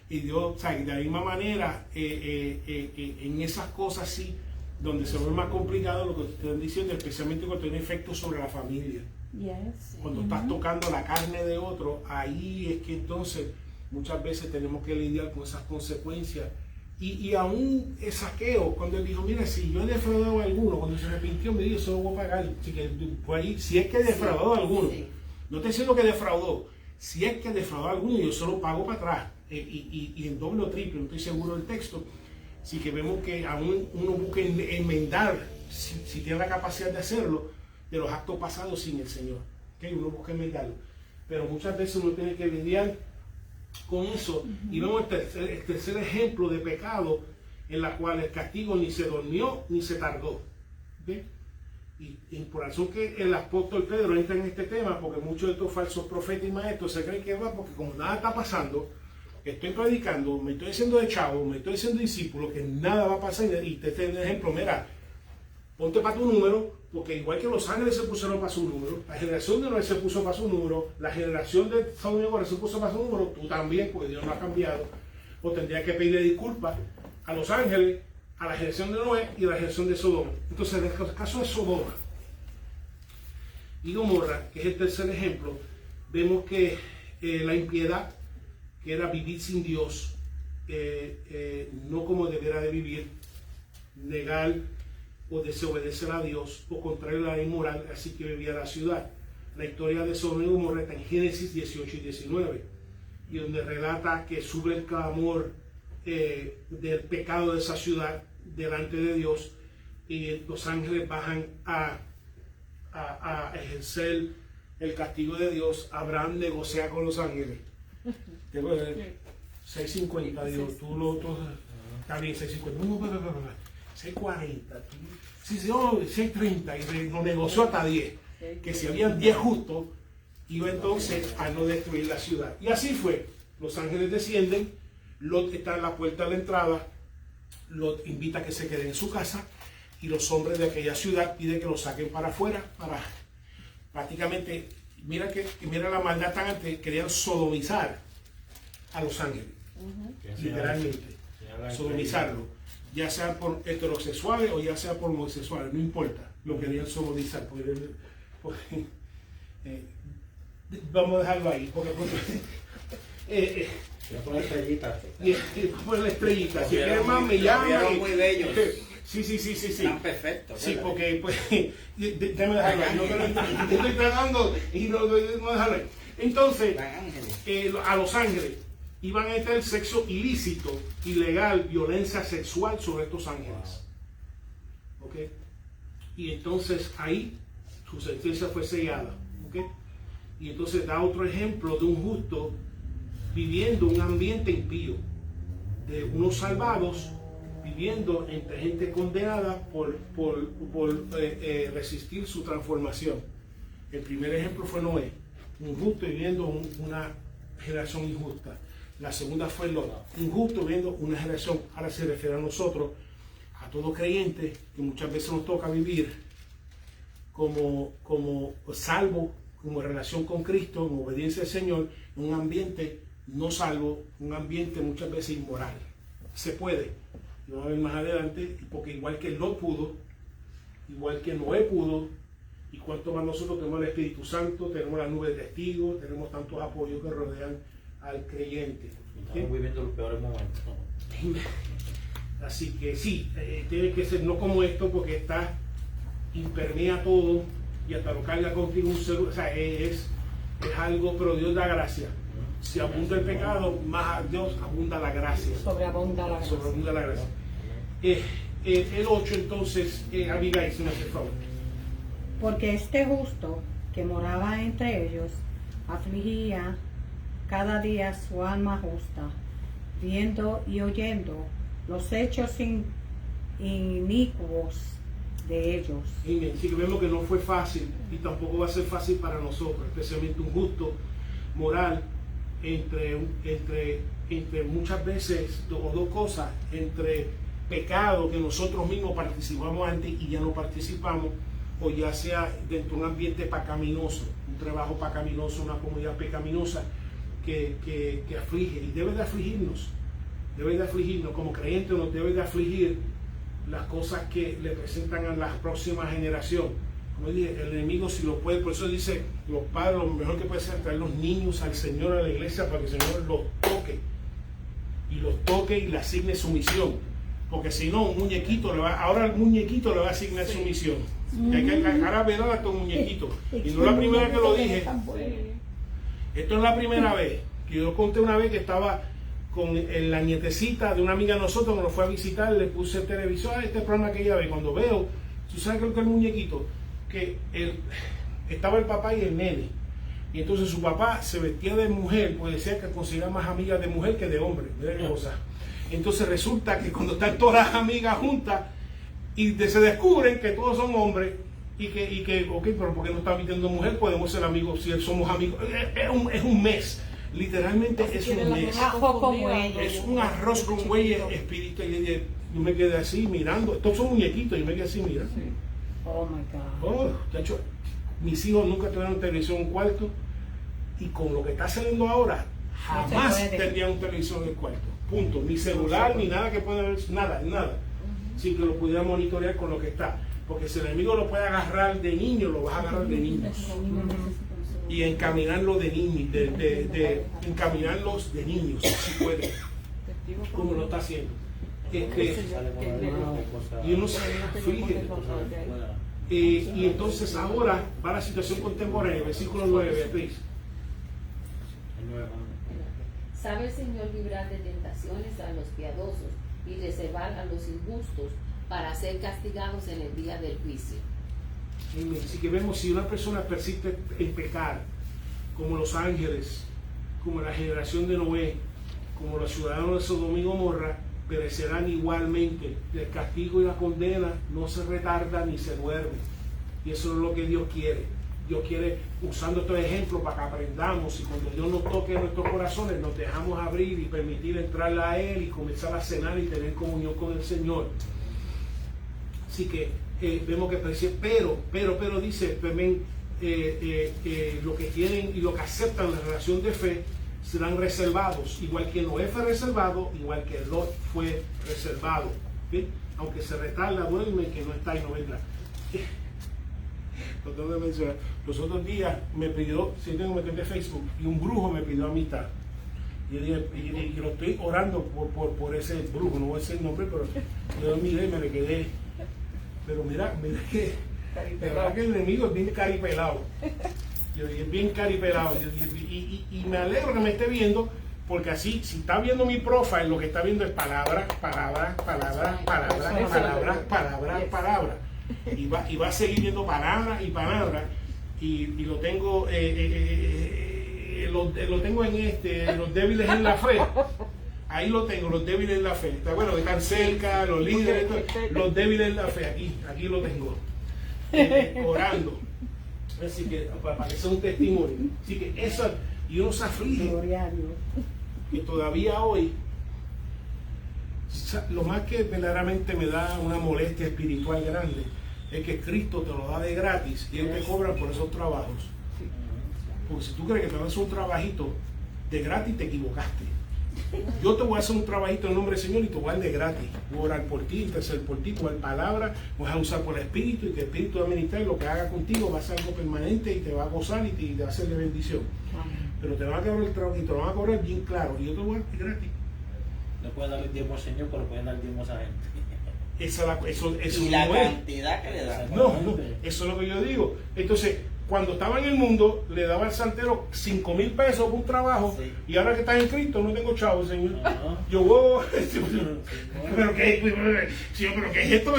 Y Dios, o sea, de la misma manera, en esas cosas sí, donde se vuelve más complicado lo que están diciendo, especialmente cuando tiene efectos sobre la familia. Yes. Cuando estás tocando la carne de otro, ahí es que entonces muchas veces tenemos que lidiar con esas consecuencias. Y aún el Saqueo, cuando él dijo, mira, si yo he defraudado a alguno, cuando se arrepintió me dijo, solo voy a pagar. Así que, pues ahí, si es que he defraudado a alguno, no estoy diciendo que defraudó, si es que defraudó a alguno, yo solo pago para atrás, y en doble o triple, no estoy seguro del texto. Así que vemos que aún uno busca enmendar, si tiene la capacidad de hacerlo, de los actos pasados sin el Señor. ¿Okay? Uno busca enmendarlo. Pero muchas veces uno tiene que lidiar con eso. Y vemos el tercer ejemplo de pecado en la cual el castigo ni se durmió ni se tardó. ¿Okay? Y por razón que el apóstol Pedro entra en este tema, porque muchos de estos falsos profetas y maestros se creen que va, porque como nada está pasando, estoy predicando, me estoy haciendo de chavo, me estoy haciendo discípulo, que nada va a pasar. Y te doy un ejemplo, mira, ponte para tu número, porque igual que los ángeles se pusieron para su número, la generación de Noé se puso para su número, la generación de Sodoma y Gomorra se puso para su número, tú también, porque Dios no ha cambiado. O tendría que pedirle disculpas a los ángeles, a la generación de Noé y a la generación de Sodoma. Entonces, en el caso de Sodoma y Gomorra, que es el tercer ejemplo, vemos que la impiedad, que era vivir sin Dios, no como debiera de vivir, negar o desobedecer a Dios o contraer la ley moral, así que vivía la ciudad. La historia de Sodoma y Gomorra está en Génesis 18 y 19, y donde relata que sube el clamor del pecado de esa ciudad delante de Dios, y los ángeles bajan a ejercer el castigo de Dios. Abraham negocia con los ángeles. 650, Dios, tú está bien, 650, no, 640, sí, 630, y lo negoció hasta 10, que si habían 10 justos, iba entonces a no destruir la ciudad. Y así fue. Los ángeles descienden, Lot está en la puerta de la entrada, Lot invita a que se quede en su casa, y los hombres de aquella ciudad piden que lo saquen para afuera, para prácticamente, mira la maldad tan antes, querían sodomizar a los ángeles, literalmente, sodomizarlo, ya sea por heterosexuales o ya sea por homosexuales, no importa, lo querían sodomizar. Vamos a dejarlo ahí, porque Poner estrellitas. Poner la estrellita, si quieren más me llaman. Muy bellos. Sí. Están perfectos. Sí, porque pues, déjame dejarlo ahí. No, estoy tratando y no dejarlo ahí. Entonces, a los ángeles iban a tener sexo ilícito, ilegal, violencia sexual sobre estos ángeles. ¿Ok? Y entonces ahí su sentencia fue sellada. ¿Ok? Y entonces da otro ejemplo de un justo viviendo un ambiente impío, de unos salvados viviendo entre gente condenada por resistir su transformación. El primer ejemplo fue Noé, un justo viviendo una generación injusta. La segunda fue Lot, un justo viviendo una generación. Ahora se refiere a nosotros, a todo creyente, que muchas veces nos toca vivir como salvo, como en relación con Cristo, en obediencia al Señor, en un ambiente no salvo, un ambiente muchas veces inmoral. Se puede, y vamos a ver más adelante, porque igual que Lot pudo, igual que Noé pudo, y cuanto más nosotros tenemos el Espíritu Santo, tenemos la nube de testigos, tenemos tantos apoyos que rodean al creyente. Estamos viviendo los peores momentos. Así que sí, tiene que ser no como esto, porque impermea todo y hasta lo carga contigo un ser, o sea, es algo, pero Dios da gracia. Si abunda el pecado, más Dios abunda la gracia. Sobreabunda la gracia. Sobreabunda la gracia. El 8 entonces, Abigail, si me hace favor. Porque este justo que moraba entre ellos afligía cada día su alma justa, viendo y oyendo los hechos inicuos de ellos. Amén. Así que vemos que no fue fácil y tampoco va a ser fácil para nosotros, especialmente un justo moral entre muchas veces dos cosas, entre pecado que nosotros mismos participamos antes y ya no participamos, o ya sea dentro de un ambiente pecaminoso, un trabajo pecaminoso, una comunidad pecaminosa que aflige y debe de afligirnos como creyentes, nos debe de afligir las cosas que le presentan a la próxima generación. Como dije, el enemigo si lo puede, por eso dice los padres, lo mejor que puede ser traer los niños al Señor, a la iglesia, para que el Señor los toque y le asigne su misión, porque si no, ahora el muñequito le va a asignar su misión. Y hay que ahora ver a todo muñequito, y no es la primera vez que lo dije. Esto es la primera vez que yo conté, una vez que estaba con la nietecita de una amiga de nosotros, que nos fue a visitar, le puse el televisor, este programa que ella ve. Cuando veo, tú sabes que el muñequito, que estaba el papá y el nene, y entonces su papá se vestía de mujer, pues decía que considera más amigas de mujer que de hombre. Mira qué cosa. Entonces resulta que cuando están todas las amigas juntas y se descubren que todos son hombres, y que ok, pero porque no están vistiendo mujer, podemos ser amigos si somos amigos. Es un mes. Literalmente es un mes. Es un arroz con bueyes espiritual. Y yo me quedé así mirando. Estos son muñequitos. Yo me quedé así mirando. Oh my God. Oh, de hecho, mis hijos nunca tuvieron televisión en un cuarto. Y con lo que está saliendo ahora, jamás tendrían un televisor en el cuarto. Punto. Ni celular, ni nada que pueda ver. Nada. Sin que lo pudiera monitorear con lo que está. Porque si el enemigo lo puede agarrar de niño, lo vas a agarrar de niños. Y encaminarlo de niños, encaminarlos de niños, si puede, como lo está haciendo. Y uno se aflige. Y entonces ahora va la situación contemporánea, versículo 9, Beatriz. Sabe el Señor librar de tentaciones a los piadosos y reservar a los injustos para ser castigados en el día del juicio. Así que vemos, si una persona persiste en pecar, como los ángeles, como la generación de Noé, como los ciudadanos de Sodoma y Gomorra, perecerán igualmente. El castigo y la condena no se retarda ni se duerme. Y eso es lo que Dios quiere. Dios quiere, usando estos ejemplos para que aprendamos, y cuando Dios nos toque en nuestros corazones, nos dejamos abrir y permitir entrar a Él y comenzar a cenar y tener comunión con el Señor. Así que vemos que dice, pero dice también, lo que tienen y lo que aceptan la relación de fe serán reservados, igual que Noé fue reservado, igual que Lot fue reservado. ¿Sí? Aunque se retarda, duerme, que no está y no vendrá. Los otros días me pidió, si tengo que meter de Facebook, y un brujo me pidió amistad. Y lo estoy orando por ese brujo, no voy a decir el nombre, pero yo miré y me le quedé. Pero mira que el enemigo es bien caripelado. Es bien caripelado. Y me alegro que me esté viendo, porque así, si está viendo mi profile, lo que está viendo es palabras. Y va a seguir viendo palabras. Y lo tengo, lo tengo en los débiles en la fe. Ahí lo tengo, los débiles en la fe. Está bueno, están cerca, los líderes, los débiles en la fe. Aquí lo tengo. Orando. Así que, para que sea un testimonio. Así que eso, y uno se aflige. Y todavía hoy, lo más que verdaderamente me da una molestia espiritual grande es que Cristo te lo da de gratis y Él te cobra por esos trabajos. Porque si tú crees que te vas a hacer un trabajito de gratis, te equivocaste. Yo te voy a hacer un trabajito en el nombre del Señor y te voy a dar de gratis. Voy a orar por ti, interceder por ti, voy a dar palabra, voy a usar por el Espíritu, y que el Espíritu va a ministrar, lo que haga contigo va a ser algo permanente y te va a gozar y te va a hacer de bendición. Pero te van a cobrar el trabajo y te lo van a cobrar bien claro. Y yo te voy a dar gratis. No pueden darle diezmo al Señor, pero pueden dar diezmo a esa gente. Y la cantidad que le dan. No, eso es lo que yo digo. Entonces, cuando estaba en el mundo, le daba al santero 5,000 pesos por un trabajo, Sí. y ahora que estás en Cristo, no tengo chavo, señor. Ajá. Yo voy, pero ¿qué es esto?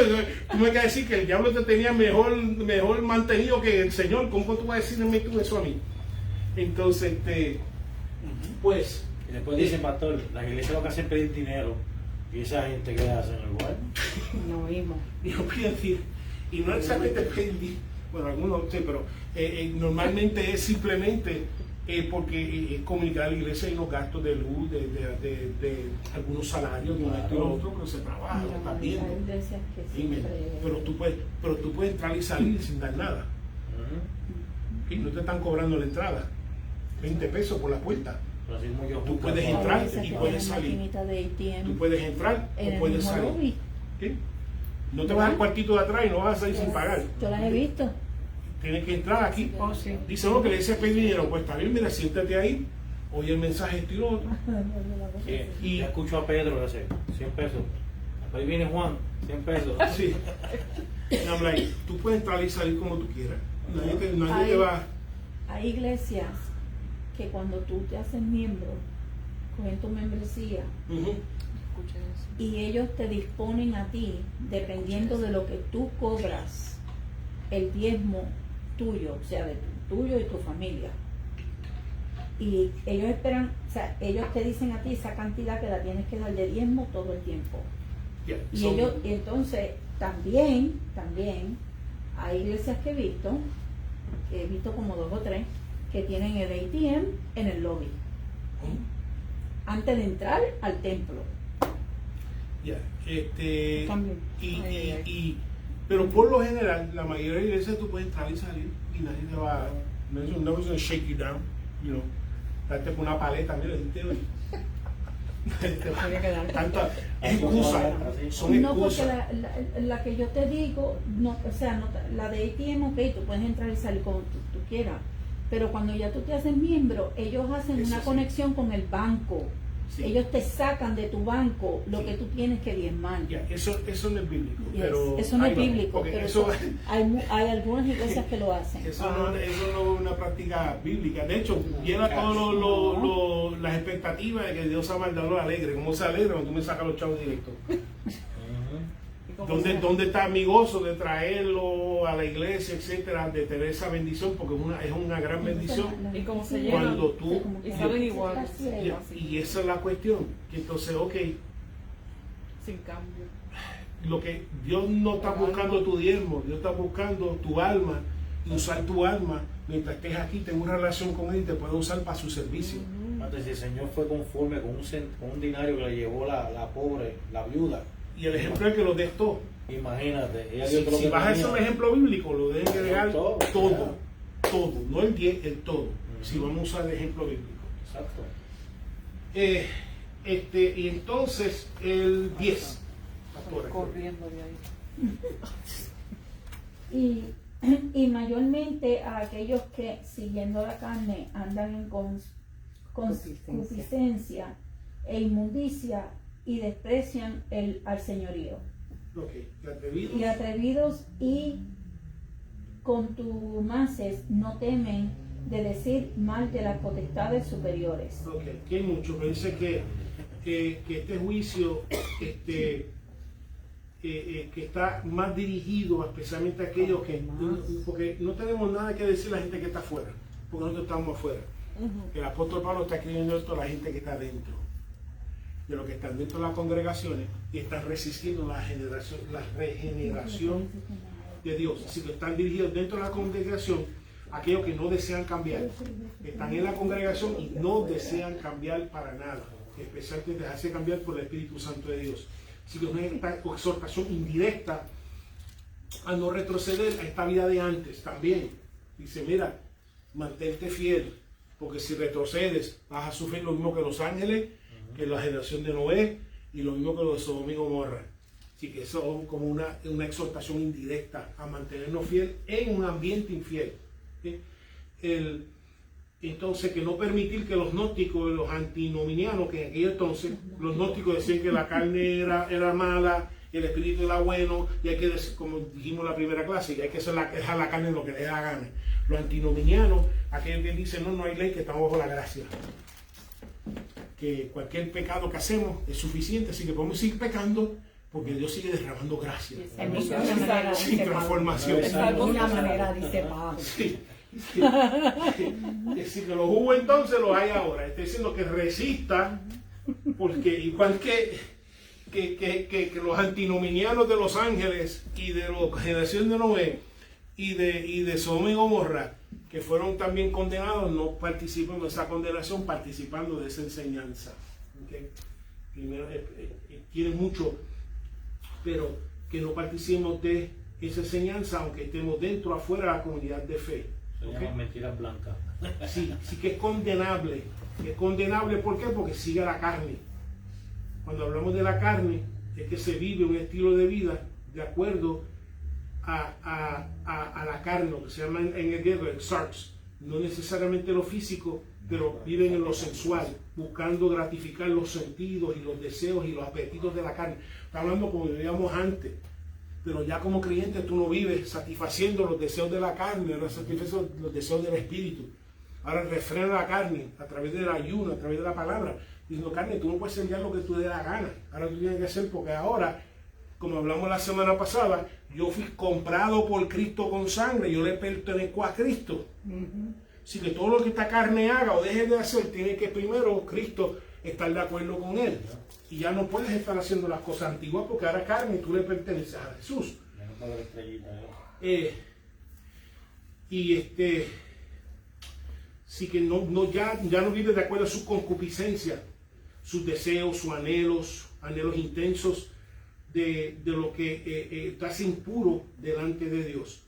Tú me quieres decir que el diablo te tenía mejor mantenido que el Señor. ¿Cómo tú vas a decirme tú eso a mí? Entonces, pues, Y después dice, pastor, las iglesias lo que hacen es pedir dinero. Y esa gente que hace en el lugar. No oímos. yo pido decir, y no exactamente pedir, bueno, algunos no sé, pero normalmente es simplemente porque comunicar a la iglesia hay unos gastos de luz, de algunos salarios, de un esto y lo otro, pero se trabaja, lo estás viendo. Hay iglesias que Dime, siempre- pero tú puedes entrar y salir sin dar nada. Ujú. ¿Sí? No te están cobrando la entrada. 20 pesos por la puerta. Pero así como yo Tú juzgo puedes a Hay entrar iglesias y que puedes tienen salir. maquinita de ATM Tú puedes entrar en o el puedes mismo salir. lobby. ¿Sí? No te vas al cuartito de atrás y no vas a salir sin pagar. Yo las he visto. Tienes que entrar aquí. Oh, sí. Dice, no, que le dice pedir dinero. Pues está bien, mira, siéntate ahí. Oye el mensaje esto y lo otro. Sí, Y- ya escucho a Pedro que hace 100 pesos. Después viene Juan, 100 pesos. Sí. Y I'm like, tú puedes entrar y salir como tú quieras. Nadie Hay- te va. Hay iglesias que cuando tú te haces miembro, cogen tu membresía Ujú. Escuché eso. y ellos te disponen a ti, dependiendo de lo que tú cobras, el diezmo tuyo, o sea, de tuyo y tu familia. Y ellos esperan, o sea, ellos te dicen a ti esa cantidad que la tienes que dar de diezmo todo el tiempo. Yeah, Y so- ellos, y entonces, también, hay iglesias que he visto como 2 o 3, que tienen el ATM en el lobby, antes de entrar al templo. Yeah, También. pero por lo general, la mayoría de iglesias tú puedes entrar y salir y nadie te va, no es un shake you down, you know, darte con una paleta, mira, te doy. Puede quedar. Tantas excusas, son No, porque excusas. la que yo te digo, no, o sea, no, la de ATM, ok, tú puedes entrar y salir como tú quieras, pero cuando ya tú te haces miembro, ellos hacen Eso una sí. conexión con el banco. Sí. Ellos te sacan de tu banco lo Sí. que tú tienes que diezmar. Yeah, eso no es bíblico, Yes, pero eso no es ahí va, bíblico, porque pero eso, hay algunas iglesias que lo hacen. eso no es una práctica bíblica. De hecho, llena todas las expectativas de que Dios ama al dador alegre. ¿Cómo se alegra cuando tú me sacas los chavos directos? Ujú. ¿Y cómo se- ¿Dónde está mi gozo de traerlo a la iglesia, etcétera, de tener esa bendición? Porque es una gran bendición. ¿Y cómo se Sí, llenan? Cuando tú- Y salen igual. Y esa es la cuestión. Que entonces, ok, Sin cambio. lo que Dios no está buscando tu diezmo, Dios está buscando tu alma y usar tu alma mientras estés aquí, tengo una relación con Él y te puede usar para su servicio. Antes, si el Señor fue conforme con un dinario que le llevó la pobre, la viuda. Y el ejemplo es que lo des todo. Imagínate, ella Si, dio todo lo si que vas a hacer un tenía. ejemplo bíblico, lo deben agregar Todo, todo, no el 10, el todo. Si vamos a usar el ejemplo bíblico. Exacto. Y entonces el 10. Pastora. Corriendo de ahí. Y mayormente a aquellos que siguiendo la carne andan en concupiscencia e inmundicia y desprecian al señorío. Ok, ¿y atrevidos? Y atrevidos y contumaces no temen de decir mal de las potestades superiores. Ok, que hay mucho, pero dice que este juicio que está más dirigido especialmente a aquellos que, porque no tenemos nada que decir a la gente que está afuera, porque nosotros estamos afuera. El apóstol Pablo está escribiendo esto a la gente que está dentro, de los que están dentro de las congregaciones y están resistiendo la regeneración de Dios. Así que están dirigidos dentro de la congregación aquellos que no desean cambiar, están en la congregación y no desean cambiar para nada, especialmente dejarse cambiar por el Espíritu Santo de Dios. Así que es una exhortación indirecta a no retroceder a esta vida de antes también. Dice, mira, mantente fiel, porque si retrocedes vas a sufrir lo mismo que los ángeles, que la generación de Noé y lo mismo que los de Sodoma y Gomorra. Así que eso es como una exhortación indirecta a mantenernos fiel en un ambiente infiel. ¿Sí? Entonces, que no permitir que los gnósticos, los antinominianos, que en aquellos entonces los gnósticos decían que la carne era mala, que el espíritu era bueno y hay que, como dijimos en la primera clase, y hay que dejar la carne lo que le da gana. Los antinominianos, aquellos que dicen no hay ley, que estamos bajo la gracia. Que cualquier pecado que hacemos es suficiente, así que podemos seguir pecando porque Dios sigue derramando gracia. En ninguna manera Sin dice Pablo. transformación. En ninguna manera dice Pablo. Sí. Es decir, que los jugos entonces los hay ahora. Está diciendo que resista, porque igual que los antinominianos de Los Ángeles y de la generación de Noé y de Sodoma y Gomorra, que fueron también condenados, no participan de esa condenación, participando de esa enseñanza. ¿Okay? Primero, quieren mucho, pero que no participemos de esa enseñanza, aunque estemos dentro o afuera de la comunidad de fe. Se llama mentiras blancas. Sí, sí que es condenable. Es condenable, ¿por qué? Porque sigue la carne. Cuando hablamos de la carne, es que se vive un estilo de vida de acuerdo a la carne, lo que se llama en el griego exarx. No necesariamente lo físico, pero viven en lo sensual, buscando gratificar los sentidos y los deseos y los apetitos de la carne. Está hablando como vivíamos antes. Pero ya como creyente tú no vives satisfaciendo los deseos de la carne, no satisfaciendo los deseos del espíritu. Ahora refrena la carne a través del ayuno, a través de la palabra. Diciendo, carne, tú no puedes hacer ya lo que tú dé la gana. Ahora tú tienes que hacer, porque ahora, como hablamos la semana pasada, yo fui comprado por Cristo con sangre, yo le pertenezco a Cristo. Así que todo lo que esta carne haga o deje de hacer, tiene que primero Cristo estar de acuerdo con él. Y ya no puedes estar haciendo las cosas antiguas porque ahora carne y tú le perteneces a Jesús. Sí que ya no vive de acuerdo a su concupiscencia, sus deseos, sus anhelos intensos de lo que está impuro delante de Dios.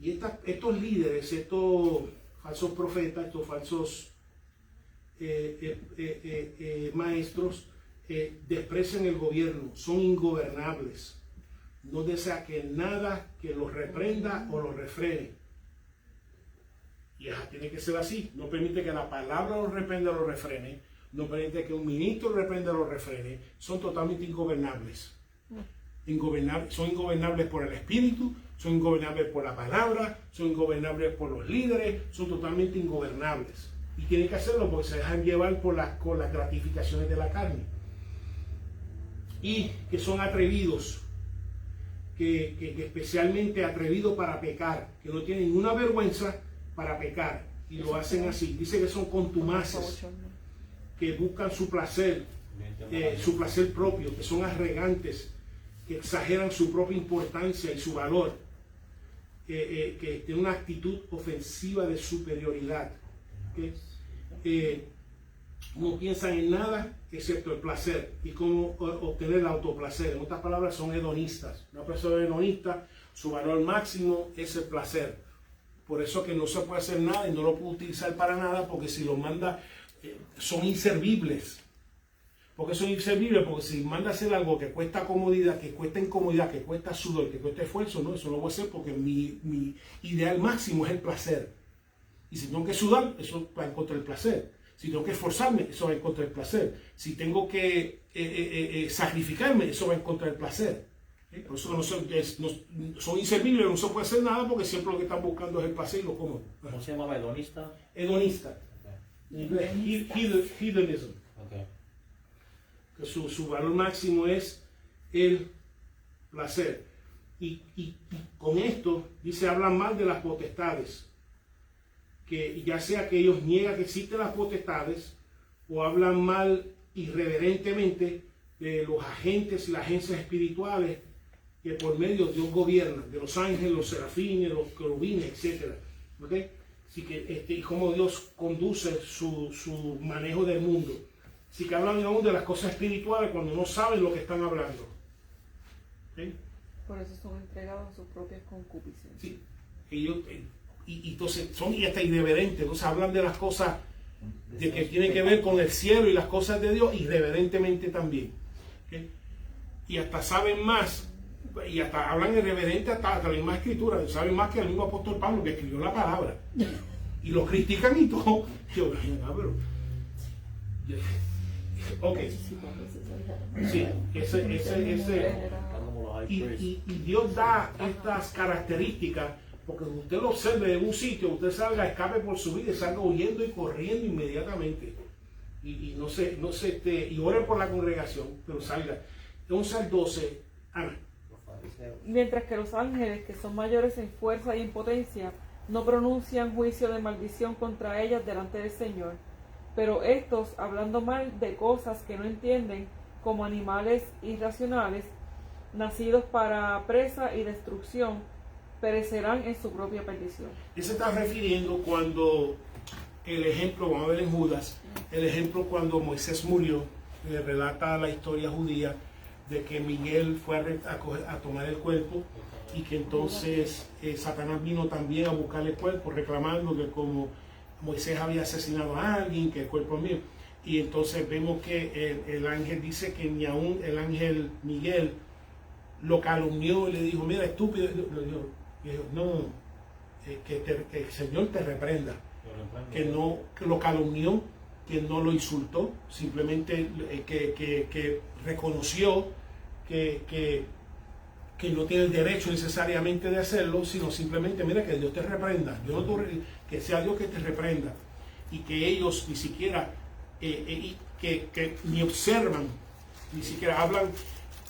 Y estos líderes, estos falsos profetas, estos falsos maestros, desprecian el gobierno, son ingobernables, no desea que nada que los reprenda o los refrene. Y tiene que ser así, no permite que la palabra los reprenda o los refrene, no permite que un ministro reprenda o los refrene, son totalmente ingobernables. Son ingobernables por el espíritu, son ingobernables por la palabra, son ingobernables por los líderes, son totalmente ingobernables. Y tienen que hacerlo porque se dejan llevar por con las gratificaciones de la carne. Y que son atrevidos, que especialmente atrevidos para pecar, que no tienen ninguna vergüenza para pecar, y lo hacen así. Dice que son contumaces, que buscan su placer propio, que son arrogantes, que exageran su propia importancia y su valor, que tienen una actitud ofensiva de superioridad, no piensan en nada excepto el placer y cómo obtener el autoplacer. En otras palabras, son hedonistas. Una persona hedonista, su valor máximo es el placer. Por eso que no se puede hacer nada y no lo puede utilizar para nada, porque si lo manda, son inservibles. ¿Por qué son inservibles? Porque si manda a hacer algo que cuesta comodidad, que cuesta incomodidad, que cuesta sudor, que cuesta esfuerzo, no, eso no lo voy a hacer porque mi ideal máximo es el placer. Y si tengo que sudar, eso va en contra del placer. Si tengo que esforzarme, eso va en contra del placer. Si tengo que sacrificarme, eso va en contra del placer. Por eso son inservibles, no se puede hacer nada porque siempre lo que están buscando es el placer y lo cómodo. ¿Cómo se llamaba? ¿Hedonista? Hedonista. Hedonism. Okay. Que su valor máximo es el placer. Y con esto, dice, hablan mal de las potestades. Que ya sea que ellos niegan que existen las potestades o hablan mal irreverentemente de los agentes y las agencias espirituales que por medio de Dios gobierna, de los ángeles, los serafines, los querubines, etc. ¿Okay? Así que y cómo Dios conduce su manejo del mundo. Así que hablan aún de las cosas espirituales cuando no saben lo que están hablando. ¿Okay? Por eso son entregados a sus propias concupiscencias. Sí. Ellos, y entonces son y hasta irreverentes, entonces hablan de las cosas de que tienen que ver con el cielo y las cosas de Dios irreverentemente también. ¿Okay? Y hasta saben más, y hasta hablan irreverente hasta la misma escritura, saben más que el mismo apóstol Pablo que escribió la palabra. Y lo critican y todo. Yo, pero, Ok. Sí, ese. Están como los high priests. Y Dios da estas características porque usted lo observe en un sitio, usted salga, escape por su vida y salga huyendo y corriendo inmediatamente. Y no sé, y ore por la congregación, pero salga. 11 al 12, Ana. Mientras que los ángeles, que son mayores en fuerza y en potencia, no pronuncian juicio de maldición contra ellas delante del Señor. Pero estos, hablando mal de cosas que no entienden, como animales irracionales, nacidos para presa y destrucción, perecerán en su propia perdición. Él se está refiriendo cuando el ejemplo, vamos a ver en Judas, el ejemplo cuando Moisés murió, relata la historia judía de que Miguel fue a tomar el cuerpo y que entonces Satanás vino también a buscar el cuerpo reclamando que como Moisés había asesinado a alguien, que el cuerpo es mío. Y entonces vemos que el ángel dice que ni aún el ángel Miguel lo calumnió y le dijo, mira estúpido, no, que el Señor te reprenda, que lo calumnió, que no lo insultó, simplemente que reconoció que no tiene el derecho necesariamente de hacerlo, sino simplemente, mira, que Dios te reprenda, que sea Dios que te reprenda, y que ellos ni siquiera, que ni observan, ni siquiera hablan,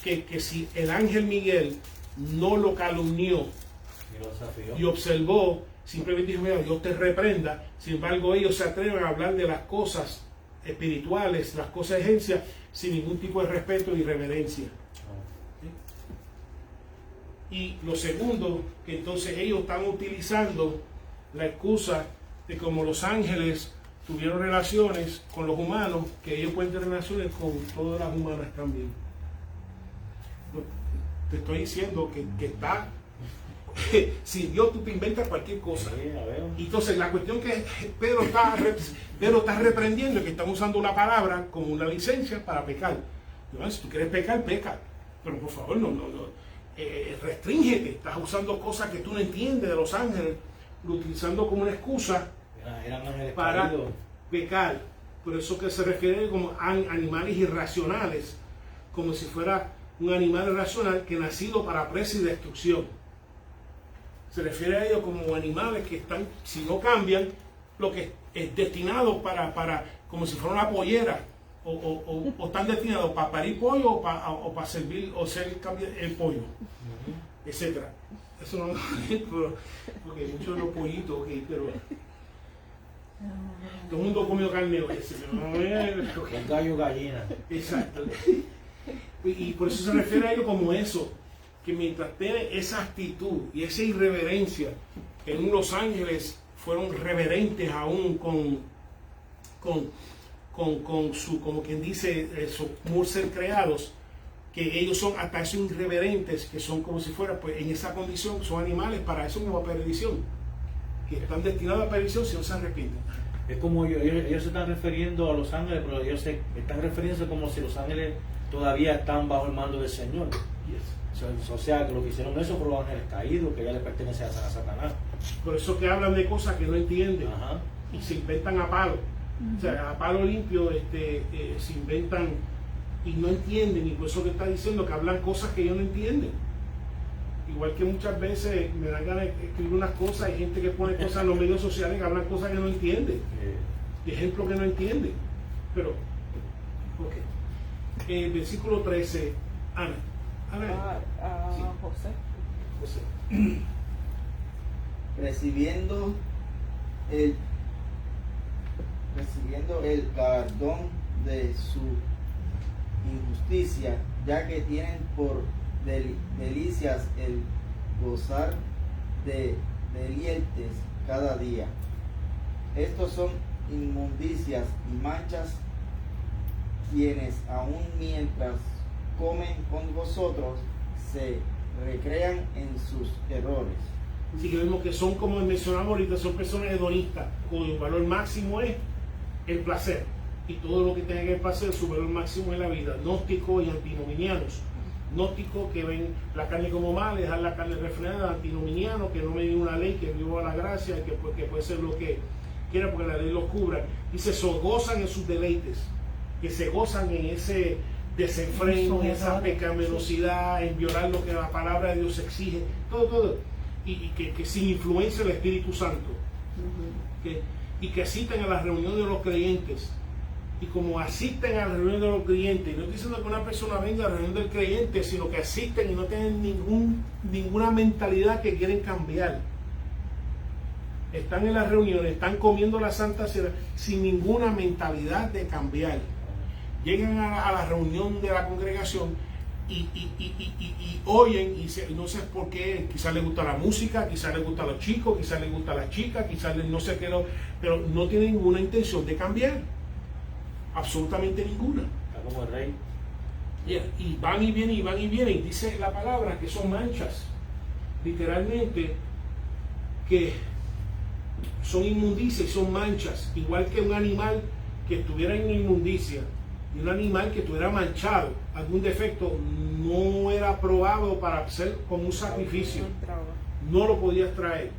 que si el ángel Miguel no lo calumnió y observó, simplemente dijo, mira, Dios te reprenda. Sin embargo, ellos se atreven a hablar de las cosas espirituales, las cosas de agencia, sin ningún tipo de respeto y reverencia. ¿Sí? Y lo segundo, que entonces ellos están utilizando la excusa de como los ángeles tuvieron relaciones con los humanos, que ellos pueden tener relaciones con todas las humanas también. Te estoy diciendo que está... Si Dios, tú te inventas cualquier cosa. Y entonces la cuestión que Pedro está reprendiendo es que están usando la palabra como una licencia para pecar. Si tú quieres pecar, peca. Pero por favor, restríngete. Estás usando cosas que tú no entiendes de los ángeles, utilizando como una excusa para pecar. Por eso que se refiere como animales irracionales, como si fuera un animal irracional que nacido para presa y destrucción. Se refiere a ellos como animales que están, si no cambian, lo que es destinado para como si fuera una pollera, o están destinados para parir pollo o para servir o ser el pollo, etcétera. Eso no porque muchos de los pollitos, okay, pero todo el mundo comió carne hoy, el gallo gallina. Exacto. Y por eso se refiere a ellos como eso, que mientras tiene esa actitud y esa irreverencia, en los ángeles fueron reverentes aún con su, como quien dice, su ser creados, que ellos son hasta esos irreverentes, que son como si fuera, pues en esa condición, son animales para eso mismo, perdición, que están destinados a perdición si no se arrepienten. Es como ellos se están refiriendo a los ángeles, pero ellos están refiriéndose como si los ángeles todavía están bajo el mando del Señor. O sea, que lo que hicieron eso fueron los ángeles caídos, que ya le pertenece a Satanás. Por eso que hablan de cosas que no entienden. Ajá. Y se inventan a palo. O sea, a palo limpio se inventan y no entienden. Y por eso que está diciendo que hablan cosas que ellos no entienden. Igual que muchas veces me dan ganas de escribir unas cosas, hay gente que pone cosas en los medios sociales que hablan cosas que no entienden. Ejemplos que no entienden. Pero, ok. Versículo 13, Ana. Sí. José. Recibiendo el galardón de su injusticia, ya que tienen por delicias el gozar de deleites cada día. Estos son inmundicias y manchas, quienes aun mientras comen con vosotros se recrean en sus errores. Así que vemos que son, como mencionamos ahorita, son personas hedonistas, cuyo valor máximo es el placer. Y todo lo que tenga que placer, su valor máximo es la vida. Gnósticos y antinominianos. Gnósticos que ven la carne como mal, dejar la carne refrenada. Antinominianos que no ven una ley, que viva la gracia, que puede ser lo que quiera porque la ley los cubra. Dice, se gozan en sus deleites. que se gozan en ese desenfreno, en esa pecaminosidad, en violar lo que la palabra de Dios exige, todo, y que sin influencia del Espíritu Santo, y que asisten a la reunión de los creyentes. Y como asisten a la reunión de los creyentes, no estoy diciendo que una persona venga a la reunión del creyente, sino que asisten y no tienen ninguna mentalidad que quieren cambiar. Están en las reuniones, están comiendo la Santa Cena sin ninguna mentalidad de cambiar. Llegan a la reunión de la congregación y oyen, y no sé por qué, quizás les gusta la música, quizás les gusta a los chicos, quizás les gusta a las chicas, quizás no sé qué, pero no tienen ninguna intención de cambiar. Absolutamente ninguna. Está como el rey. Y van y vienen, y van y vienen. Y dice la palabra que son manchas. Literalmente, que son inmundicias y son manchas. Igual que un animal que estuviera en inmundicia y un animal que estuviera manchado, algún defecto, no era aprobado para ser como un sacrificio. No lo podías traer.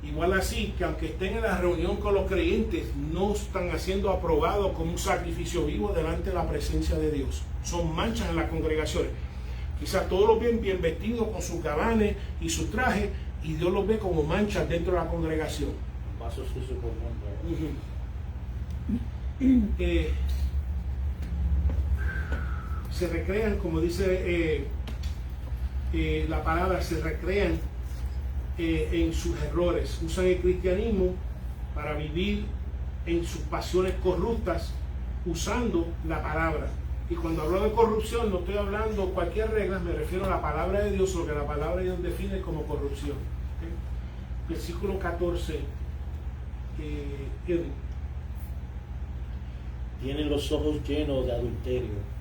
Igual así, que aunque estén en la reunión con los creyentes, no están siendo aprobados como un sacrificio vivo delante de la presencia de Dios. Son manchas en las congregaciones. Quizás todos los ven bien vestidos con sus gabanes y sus trajes, y Dios los ve como manchas dentro de la congregación. Vasos sucios por dentro. Se recrean, como dice la palabra, se recrean en sus errores. Usan el cristianismo para vivir en sus pasiones corruptas, usando la palabra. Y cuando hablo de corrupción, no estoy hablando cualquier regla, me refiero a la palabra de Dios, lo que la palabra de Dios define como corrupción. ¿Okay? Versículo 14. Tienen los ojos llenos de adulterio,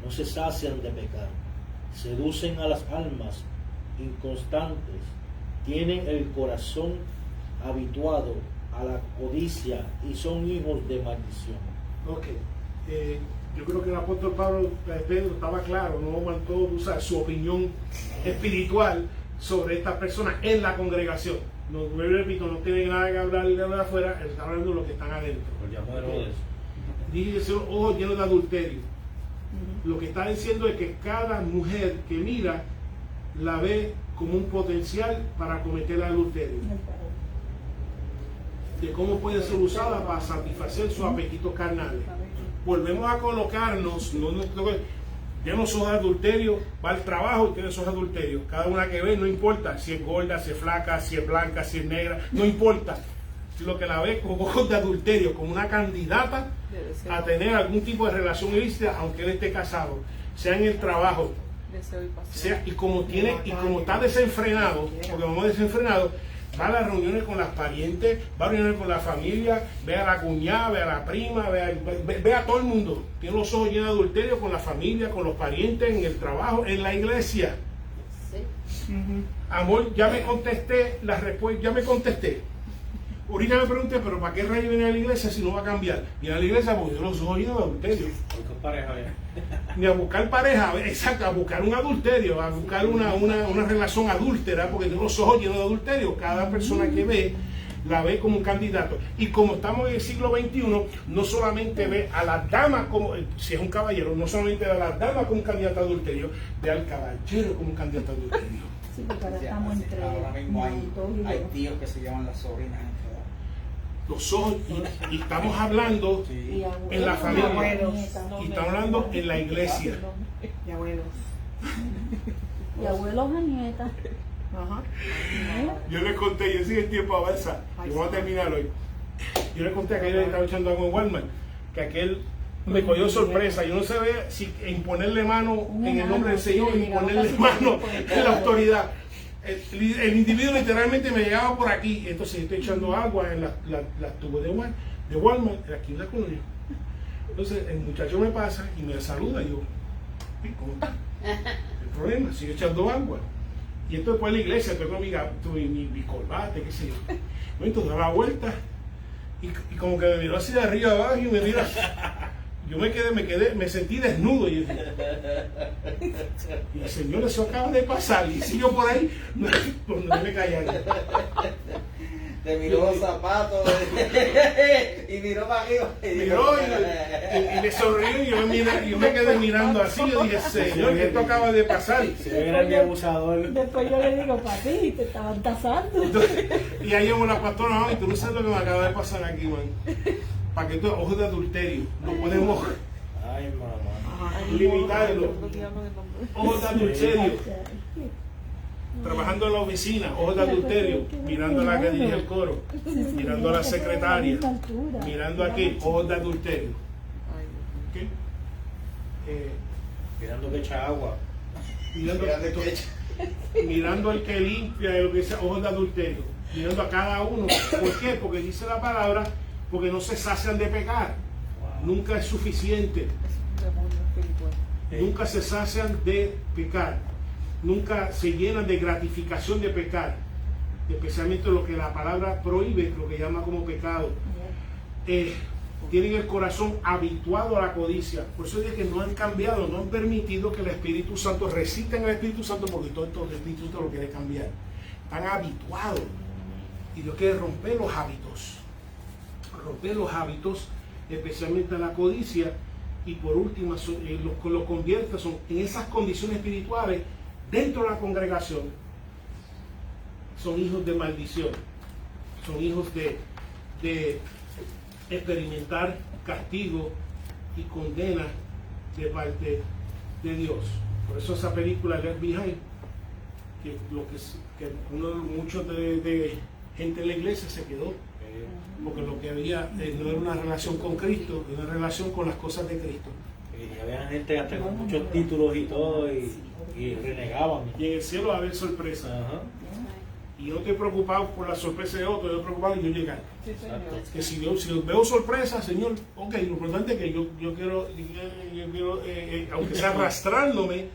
no se sacian de pecar, seducen a las almas inconstantes, tienen el corazón habituado a la codicia y son hijos de maldición. Ok, yo creo que el apóstol Pedro estaba claro, no aguantó usar su opinión espiritual sobre estas personas en la congregación. No, me repito, no tiene nada que hablar de afuera, él está hablando de lo que están adentro. Por llamar a Herodes. Dice que son ojos llenos de adulterio. Lo que está diciendo es que cada mujer que mira la ve como un potencial para cometer el adulterio. De cómo puede ser usada para satisfacer sus apetitos carnales. Volvemos a colocarnos, tiene los ojos de adulterio, va al trabajo y tiene esos adulterios. Cada una que ve, no importa si es gorda, si es flaca, si es blanca, si es negra, no importa. Lo que la ve con ojos de adulterio, como una candidata a tener algún tipo de relación ilícita, aunque él esté casado, sea en el trabajo, sea, y como está desenfrenado, porque vamos desenfrenado, va a las reuniones con las parientes, va a reuniones con la familia, ve a la cuñada, ve a la prima, ve a todo el mundo. Tiene los ojos llenos de adulterio con la familia, con los parientes, en el trabajo, en la iglesia. Sí. Amor, ya me contesté la respuesta, ya me contesté. Ahorita me pregunté, pero ¿para qué rayos viene a la iglesia si no va a cambiar? Viene a la iglesia porque yo los ojos llenos de adulterio. Buscar pareja, Ni a buscar pareja, exacto, a buscar un adulterio, a buscar una relación adúltera, porque tiene los ojos llenos de adulterio. Cada persona que ve, la ve como un candidato. Y como estamos en el siglo XXI, no solamente ve a las damas como, si es un caballero, no solamente ve a las damas como un candidato a adulterio, ve al caballero como un candidato a adulterio. Sí, porque ahora estamos entre Ahora mismo hay dos. tíos que se llaman las sobrinas. Los ojos, y estamos hablando Sí. en la familia, abuelos. y estamos hablando en la iglesia. Y abuelos. Y abuelos a nietas. Ajá. Yo les conté, yo sigo el tiempo avanza, y vamos a terminar hoy. Yo les conté que aquel estaba echando agua en Walmart, que aquel me cogió sorpresa. Yo no sabía si imponerle mano en el nombre del Señor y ponerle mano en la autoridad. El individuo literalmente me llegaba por aquí, entonces estoy echando agua en las tubos de Walmart, aquí en la colonia. Entonces el muchacho me pasa y me saluda, y yo, ¿cómo está? El problema, sigo echando agua. Y esto después de la iglesia, estoy con mi corbata, qué sé yo. Entonces da la vuelta y como que me miró así de arriba abajo y me mira. Yo me sentí desnudo y el Señor, eso acaba de pasar, y sigo por ahí, por donde me callan. Te miró los zapatos y miró para arriba. Miró y me sonrió y yo me quedé mirando así. Yo dije, Señor, que esto acaba de pasar. Si era mi abusador. Después yo le digo, papi, te estaban tasando. Y ahí llegó la pastora, no, y tú no sabes lo que me acaba de pasar aquí, man. Para que tú, ojos de adulterio, no podemos Ay, mamá. limitarlo. Ojos de adulterio, trabajando en la oficina, ojos de adulterio, mirando a la que dirige el coro, mirando a la secretaria, mirando aquí, ojos de adulterio. ¿Ok? Mirando que echa agua. Mirando al que limpia, lo que sea, ojos de adulterio, mirando a cada uno. ¿Por qué? Porque dice la palabra, porque no se sacian de pecar. Nunca es suficiente. Nunca se sacian de pecar. Nunca se llenan de gratificación de pecar. Especialmente lo que la palabra prohíbe, lo que llama como pecado. Tienen el corazón habituado a la codicia. Por eso es que no han cambiado, no han permitido que el Espíritu Santo resista en el Espíritu Santo, porque todo esto el Espíritu Santo lo quiere cambiar. Están habituados. Y Dios quiere romper los hábitos. Romper los hábitos, especialmente la codicia. Y por último, los convierte en esas condiciones espirituales dentro de la congregación. Son hijos de maldición. Son hijos de experimentar castigo y condena de parte de Dios. Por eso esa película Left Behind, muchos de gente en la iglesia se quedó, porque lo que había no era una relación con Cristo, era una relación con las cosas de Cristo. Y había gente hasta con muchos títulos y todo, y renegaban. Y en el cielo va a haber sorpresa. Ajá. Y yo no estoy preocupado por la sorpresa de otro, yo estoy preocupado en yo llegar. Sí, señor. Que si veo sorpresa, Señor, ok, lo importante es que yo quiero aunque sea arrastrándome,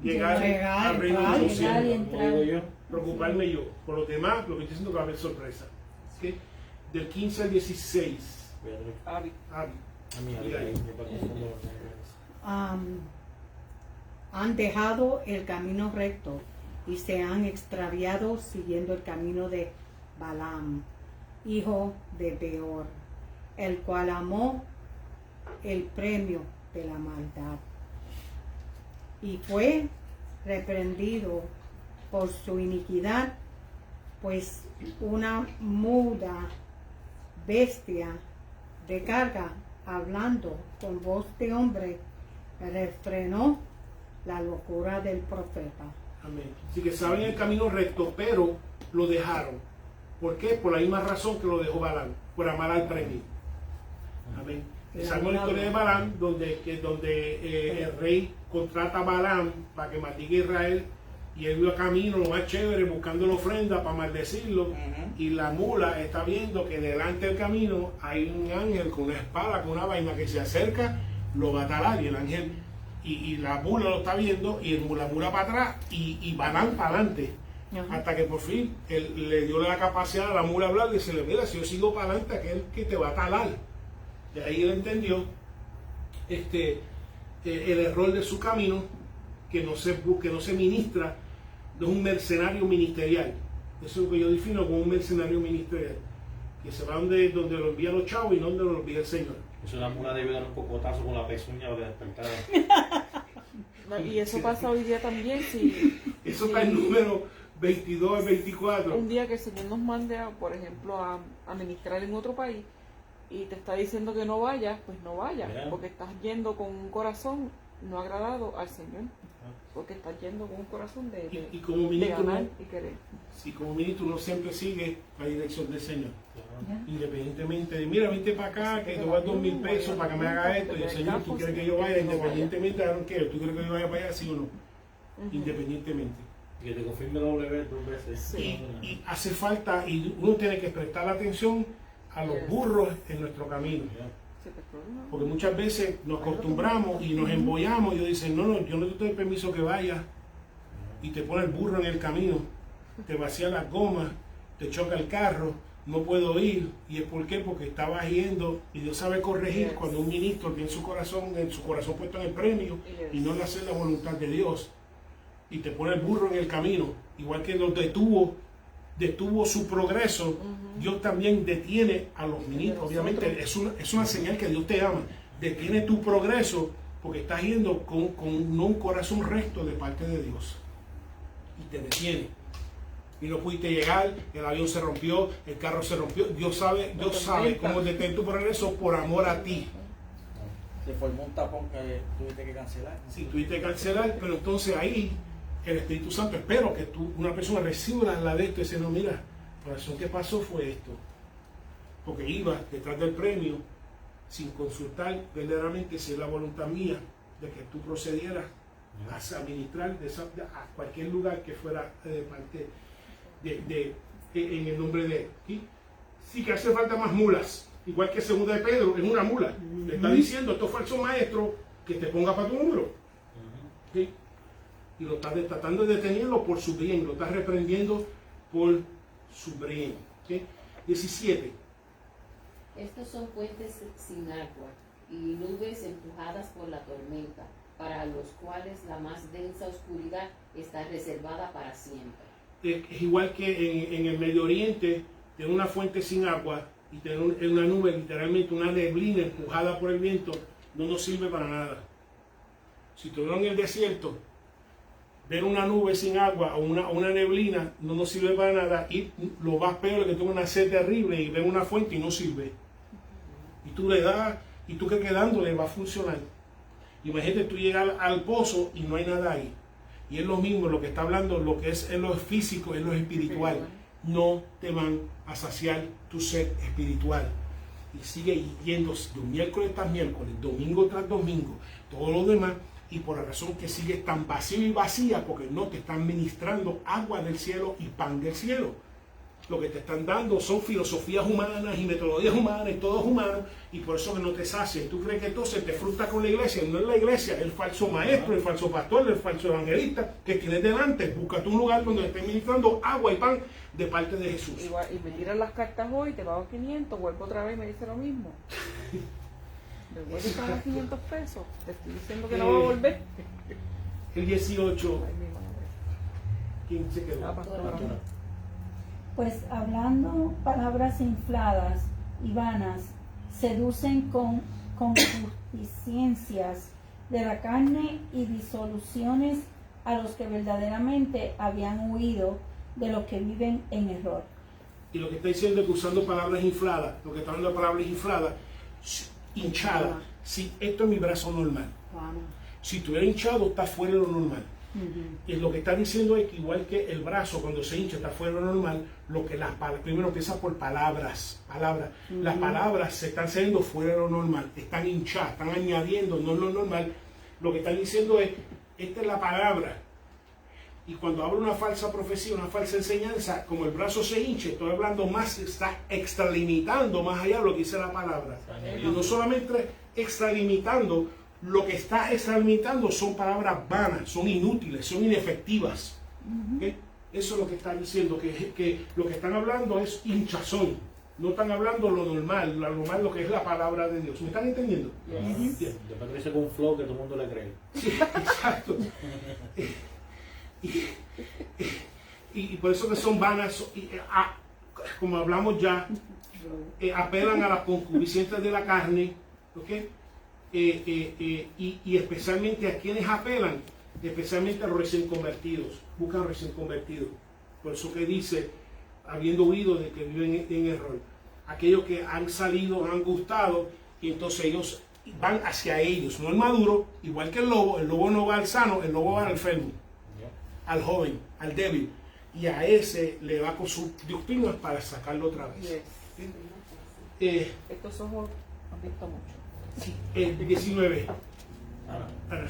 llegar al reino de los Llegar y cielos. entrar. Digo yo. Preocuparme yo. Por los demás, lo que estoy diciendo que va a haber sorpresa. ¿Okay? Del 15 al 16. Abi. Abi. A mí, Mira ahí. Han dejado el camino recto y se han extraviado siguiendo el camino de Balaam, hijo de Beor, el cual amó el premio de la maldad y fue reprendido por su iniquidad, pues una muda bestia de carga, hablando con voz de hombre, refrenó la locura del profeta. Amén. Así que saben el camino recto, pero lo dejaron. ¿Por qué? Por la misma razón que lo dejó Balaam, por amar al premio. Amén. Sabemos la historia de Balaam, donde el rey contrata a Balaam para que maldiga a Israel, y él vio camino, lo más chévere, buscando la ofrenda para maldecirlo, y la mula está viendo que delante del camino hay un ángel con una espada, con una vaina que se acerca, lo va a talar, y el ángel, y la mula lo está viendo, y la mula para atrás, y Balaam para adelante. Hasta que por fin él le dio la capacidad a la mula hablar y decirle, mira, si yo sigo para adelante, aquel que te va a talar. Y ahí él entendió el error de su camino, que no se ministra, de un mercenario ministerial. Eso es lo que yo defino como un mercenario ministerial, que se va donde lo envían los chavos y no donde lo envía el Señor. Eso la mula debe dar un cocotazo con la pezuña para despertar. Y eso pasa hoy día también. Si Eso está en número 22 al 24. un día que el Señor nos mande, por ejemplo, a ministrar en otro país y te está diciendo que no vayas, pues no vayas, Yeah. porque estás yendo con un corazón no agradado al Señor, porque estás yendo con un corazón de Y como ministro, ganar y querer. si como ministro uno siempre sigue la dirección del Señor, Ya. independientemente de, mira, vente para acá, que te voy a dar 2,000 pesos para que me haga esto, y el Señor, ¿tú quieres que yo vaya? Independientemente de lo que ¿tú quieres que yo vaya para allá, sí o no? Independientemente. Y que te confirme W 2 veces. Sí. Y hace falta, y uno tiene que prestar atención a los burros en nuestro camino. Sí, pues, problema. Porque muchas veces nos acostumbramos y nos embollamos y ellos dicen, no, yo no te doy permiso que vayas, y te pone el burro en el camino, te vacía las gomas, te choca el carro, no puedo ir. ¿Y es por qué? Porque estabas yendo, y Dios sabe corregir cuando un ministro tiene su corazón puesto en el premio y no en hacer la voluntad de Dios, y te pone el burro en el camino, igual que los detuvo detuvo su progreso, Dios también detiene a los ministros. Obviamente es una señal que Dios te ama. Detiene tu progreso porque estás yendo con no un corazón recto de parte de Dios. Y te detiene. Y no pudiste llegar, el avión se rompió, el carro se rompió. Dios sabe cómo detener tu progreso por amor a ti. Se formó un tapón que tuviste que cancelar. Sí, tuviste que cancelar, pero entonces ahí el Espíritu Santo, espero que una persona reciba la de esto y dice, no, mira, la razón que pasó fue esto. Porque iba detrás del premio sin consultar verdaderamente si es la voluntad mía de que tú procedieras a administrar a cualquier lugar que fuera de parte en el nombre de él. ¿Sí? Sí, que hace falta más mulas, igual que segunda de Pedro, en una mula. Le está diciendo a estos falsos maestros que te ponga para tu número. ¿Sí? Y lo estás tratando de detenerlo por su bien, lo estás reprendiendo por su bien. ¿Sí? 17. Estos son puentes sin agua y nubes empujadas por la tormenta, para los cuales la más densa oscuridad está reservada para siempre. Es igual que en el Medio Oriente, tener una fuente sin agua y tener una nube, literalmente una neblina empujada por el viento, no nos sirve para nada. Si estuvieron en el desierto, ver una nube sin agua o una neblina no nos sirve para nada, y lo más peor es que tenga una sed terrible y ver una fuente y no sirve. Y tú le das, y tú que quedándole va a funcionar. Imagínate tú llegar al pozo y no hay nada ahí. Y es lo mismo lo que está hablando, lo que es en lo físico, en lo espiritual. No te van a saciar tu sed espiritual. Y sigue yendo de miércoles tras miércoles, domingo tras domingo, todo lo demás, y por la razón que sigues tan vacío y vacía, porque no te están ministrando agua del cielo y pan del cielo. Lo que te están dando son filosofías humanas y metodologías humanas y todo es humano, y por eso que no te sacian. Tú crees que entonces te frustras con la iglesia. No es la iglesia, el falso maestro, el falso pastor, el falso evangelista que tienes delante. Búscate un lugar donde estés ministrando agua y pan de parte de Jesús. Igual, y me tiran las cartas hoy, te pago 500, vuelvo otra vez y me dice lo mismo. Me vuelve a pagar 500 pesos. Te estoy diciendo que no va a volver. El 18, Ay, mi madre. ¿quién se quedó? La pastora. Pues hablando palabras infladas y vanas, seducen con concupiscencias de la carne y disoluciones a los que verdaderamente habían huido de los que viven en error. Y lo que está diciendo es que usando palabras infladas, lo que está hablando de palabras infladas, hinchada. Si esto es mi brazo normal, si estuviera hinchado está fuera de lo normal. Y lo que está diciendo es que igual que el brazo cuando se hincha está fuera de lo normal, lo que primero empieza por palabras. Las palabras se están saliendo fuera de lo normal, están hinchadas, están añadiendo, no es lo normal. Lo que están diciendo es, esta es la palabra. Y cuando habla una falsa profecía, una falsa enseñanza, como el brazo se hincha, estoy hablando más, está extralimitando más allá de lo que dice la palabra. Y no solamente extralimitando, lo que está extralimitando son palabras vanas, son inútiles, son inefectivas. ¿Okay? Eso es lo que está diciendo, que lo que están hablando es hinchazón. No están hablando lo normal, lo que es la palabra de Dios. ¿Me están entendiendo? Después que dice con un flow que todo el mundo le cree. Sí, exacto. Y por eso que son vanas, como hablamos ya, apelan a las concupiscencias de la carne, ¿okay? Y especialmente a quienes apelan, especialmente a los recién convertidos, buscan recién convertidos. Por eso que dice, habiendo huido de que viven en error, aquellos que han salido, han gustado, y entonces ellos van hacia ellos, no el maduro, igual que el lobo no va al sano, el lobo va al enfermo, al joven, al débil, y a ese le va con sus doctrinas para sacarlo otra vez. Yes. Estos ojos han visto mucho. Sí, el 19. Ana.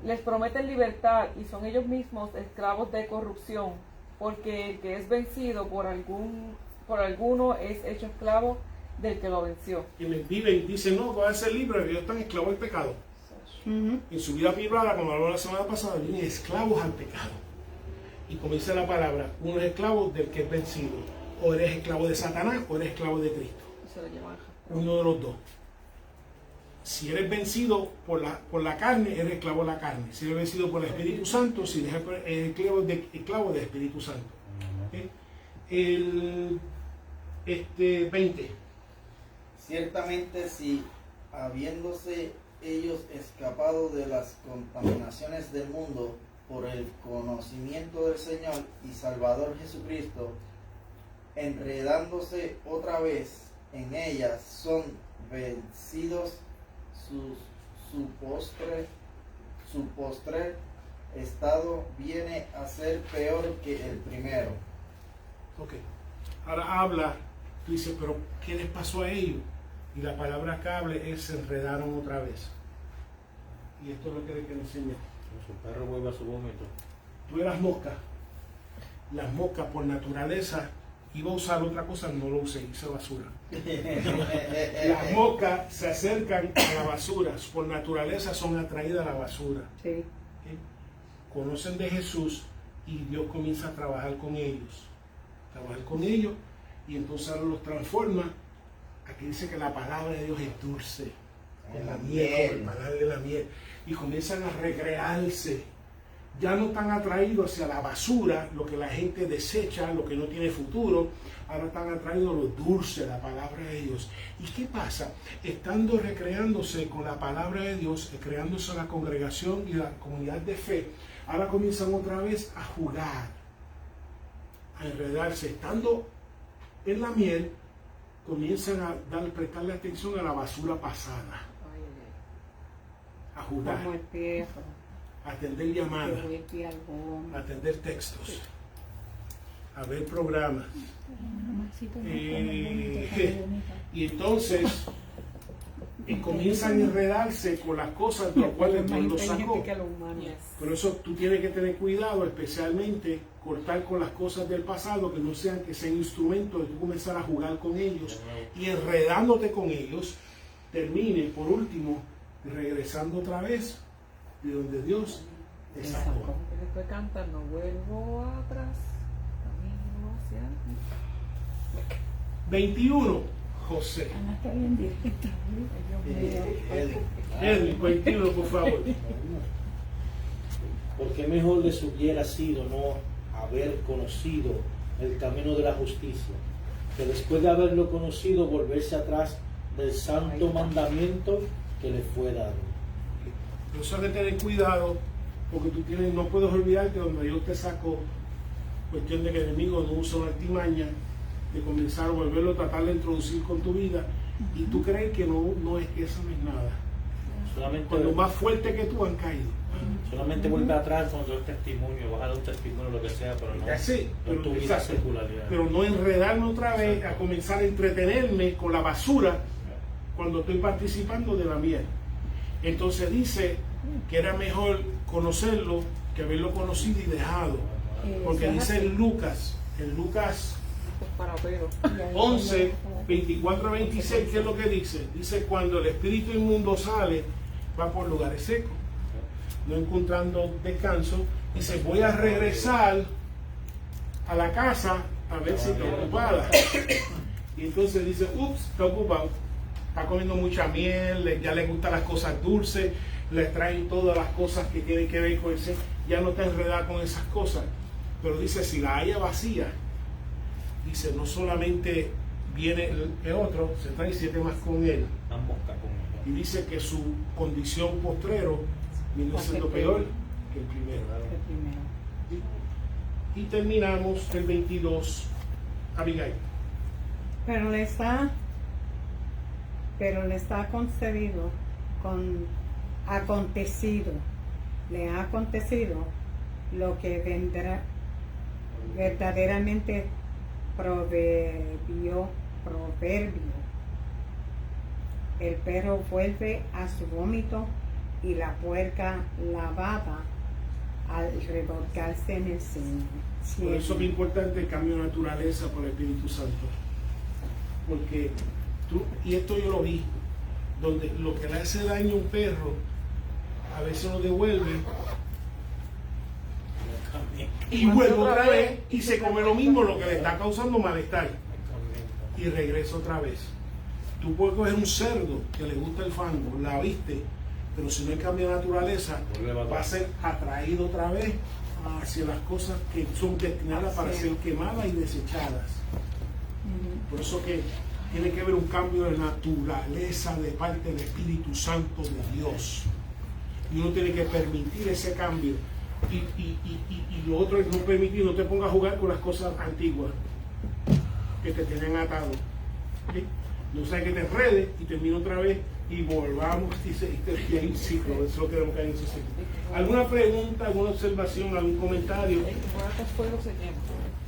Les prometen libertad y son ellos mismos esclavos de corrupción, porque el que es vencido por alguno es hecho esclavo del que lo venció. Quienes viven dicen, no, van a ser libres, ellos están esclavos del pecado. En su vida privada, como habló la semana pasada, vienen esclavos al pecado. Y como dice la palabra, uno es esclavo del que es vencido. O eres esclavo de Satanás o eres esclavo de Cristo. Se lo llevan. Uno de los dos. Si eres vencido por la carne, eres esclavo de la carne. Si eres vencido por el Espíritu Santo, si eres esclavo del Espíritu Santo. ¿Okay? El 20. Ciertamente, si habiéndose ellos escapado de las contaminaciones del mundo por el conocimiento del Señor y Salvador Jesucristo, enredándose otra vez en ellas, son vencidos, su postrer estado viene a ser peor que el primero. Ok. Ahora habla, tú dices, pero ¿qué les pasó a ellos? Y la palabra que hable es se enredaron otra vez. Y esto es lo que le enseña. Su perro vuelve a su vómito. Tú eras mosca. Las moscas por naturaleza, iba a usar otra cosa, no lo usé, hice basura. Las moscas se acercan a la basura, por naturaleza son atraídas a la basura. Sí. ¿Ok? Conocen de Jesús y Dios comienza a trabajar con ellos. Y entonces ahora los transforma. Aquí dice que la palabra de Dios es dulce, con la miel, como el panal de la miel, y comienzan a recrearse. Ya no están atraídos hacia la basura, lo que la gente desecha, lo que no tiene futuro. Ahora están atraídos a lo dulce, la palabra de Dios. ¿Y qué pasa? Estando recreándose con la palabra de Dios, creándose la congregación y la comunidad de fe, ahora comienzan otra vez a jugar, a enredarse. Estando en la miel, comienzan a prestarle atención a la basura pasada, a jugar, Como el perro, a atender llamadas, que vuelve al vómito. a atender textos, a ver programas. Y entonces comienzan a enredarse con las cosas de las cuales Dios los sacó. Por eso tú tienes que tener cuidado, especialmente cortar con las cosas del pasado, que sean instrumentos de tú comenzar a jugar con ellos y enredándote con ellos, termine por último regresando otra vez de donde Dios te sacó. Después cantan, no vuelvo atrás, camino hacia adelante. 21, José. Ana está bien directa. Edwin, 21, por favor. Porque mejor les hubiera sido no haber conocido el camino de la justicia, que después de haberlo conocido volverse atrás del santo mandamiento que les fue dado. Por eso hay que tener cuidado, porque no puedes olvidarte donde Dios te sacó. Cuestión de que el enemigo no usa una artimaña de comenzar a volverlo a tratar de introducir con tu vida, y tú crees que no es que eso no es nada. Solamente, Cuando más fuerte que tú han caído. solamente vuelve atrás cuando es testimonio, vas a dar un testimonio, lo que sea, pero no, Ya sé, no en tu vida exacto, secularidad. pero no enredarme otra vez a comenzar a entretenerme con la basura cuando estoy participando de la miel. Entonces dice que era mejor conocerlo que haberlo conocido y dejado, porque dice en Lucas 11, 24 a 26, ¿qué es lo que dice? Dice, cuando el espíritu inmundo sale, va por lugares secos, no encontrando descanso. Dice, voy a regresar a la casa a ver si está ocupada. Y entonces dice, ups, está ocupado. Está comiendo mucha miel, ya le gustan las cosas dulces, le traen todas las cosas que tienen que ver con ese, ya no está enredada con esas cosas. Pero dice, si la haya vacía, dice, no solamente viene el otro, se trae 7 más con él. Y dice que su condición postrero viene siendo peor que el primero. Y terminamos el 22, Abigail. Pero le está concedido, le ha acontecido lo que vendrá verdaderamente proverbio. El perro vuelve a su vómito y la puerca lavada al revolcarse en el cielo. Por eso es importante el cambio de naturaleza por el Espíritu Santo. Porque y esto yo lo vi, donde lo que le hace daño a un perro, a veces lo devuelve y vuelve otra vez y se come lo mismo, lo que le está causando malestar, y regresa otra vez. Tú puedes coger un cerdo que le gusta el fango, la viste, pero si no hay cambio de naturaleza, va a ser atraído otra vez hacia las cosas que son destinadas para ser quemadas y desechadas. Por eso que tiene que haber un cambio de naturaleza de parte del Espíritu Santo de Dios. Y uno tiene que permitir ese cambio. Y lo otro es no permitir, no te pongas a jugar con las cosas antiguas que te tienen atado. ¿Sí? No sea que te enredes y termine otra vez y volvamos y hay un ciclo. Eso queremos que haya un ciclo. ¿Alguna pregunta, alguna observación, algún comentario? El que juega con fuego se quema.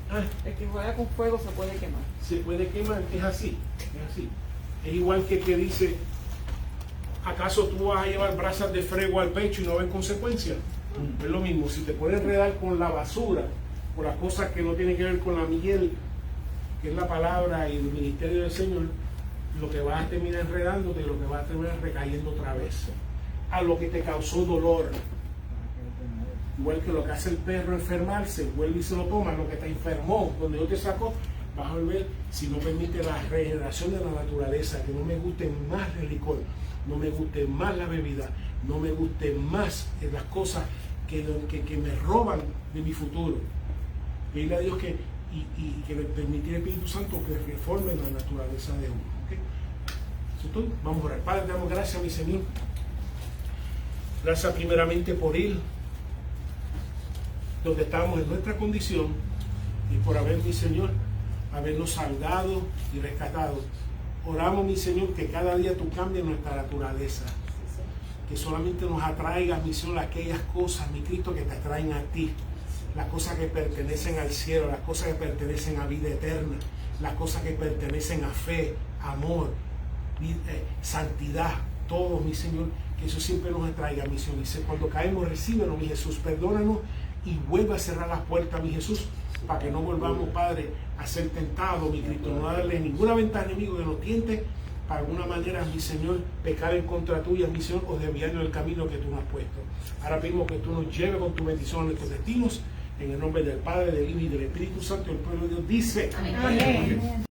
Ah, El que juega con fuego se puede quemar. se puede quemar, es así, es así. Es igual que dice, ¿acaso tú vas a llevar brasas de fuego al pecho y no ves consecuencias? Es lo mismo, si te puedes enredar con la basura, con las cosas que no tienen que ver con la miel, que es la palabra y el ministerio del Señor, lo que vas a terminar enredándote y lo que vas a terminar recayendo otra vez a lo que te causó dolor. Igual que lo que hace el perro enfermarse, vuelve y se lo toma, lo que te enfermó, donde yo te saco, vas a volver, si no permite la regeneración de la naturaleza, que no me guste más el licor, no me guste más la bebida, no me guste más las cosas que me roban de mi futuro. Pedirle a Dios que le permita al Espíritu Santo que reforme la naturaleza de uno. ¿Okay? Eso es todo. Vamos a orar. Padre, te damos gracias, mi Señor. Gracias primeramente por ir donde estamos en nuestra condición y por haber, mi Señor, habernos salvado y rescatado. Oramos, mi Señor, que cada día tú cambies nuestra naturaleza, que solamente nos atraigas, mi Señor, aquellas cosas, mi Cristo, que te atraen a ti, las cosas que pertenecen al cielo, las cosas que pertenecen a vida eterna, las cosas que pertenecen a fe, amor, santidad, todo, mi Señor, que eso siempre nos atraiga, mi Señor. Dice, cuando caemos, recíbenos, mi Jesús, perdónanos y vuelve a cerrar las puertas, mi Jesús, para que no volvamos, Padre, a ser tentados, mi Cristo, no darle ninguna ventaja enemigo que nos tiente, para alguna manera, mi Señor, pecar en contra tuya, mi Señor, o desviarnos del camino que tú nos has puesto. Ahora pedimos que tú nos lleves con tu bendición a nuestros destinos, en el nombre del Padre, del Hijo y del Espíritu Santo. El pueblo de Dios dice, Amén. Amén.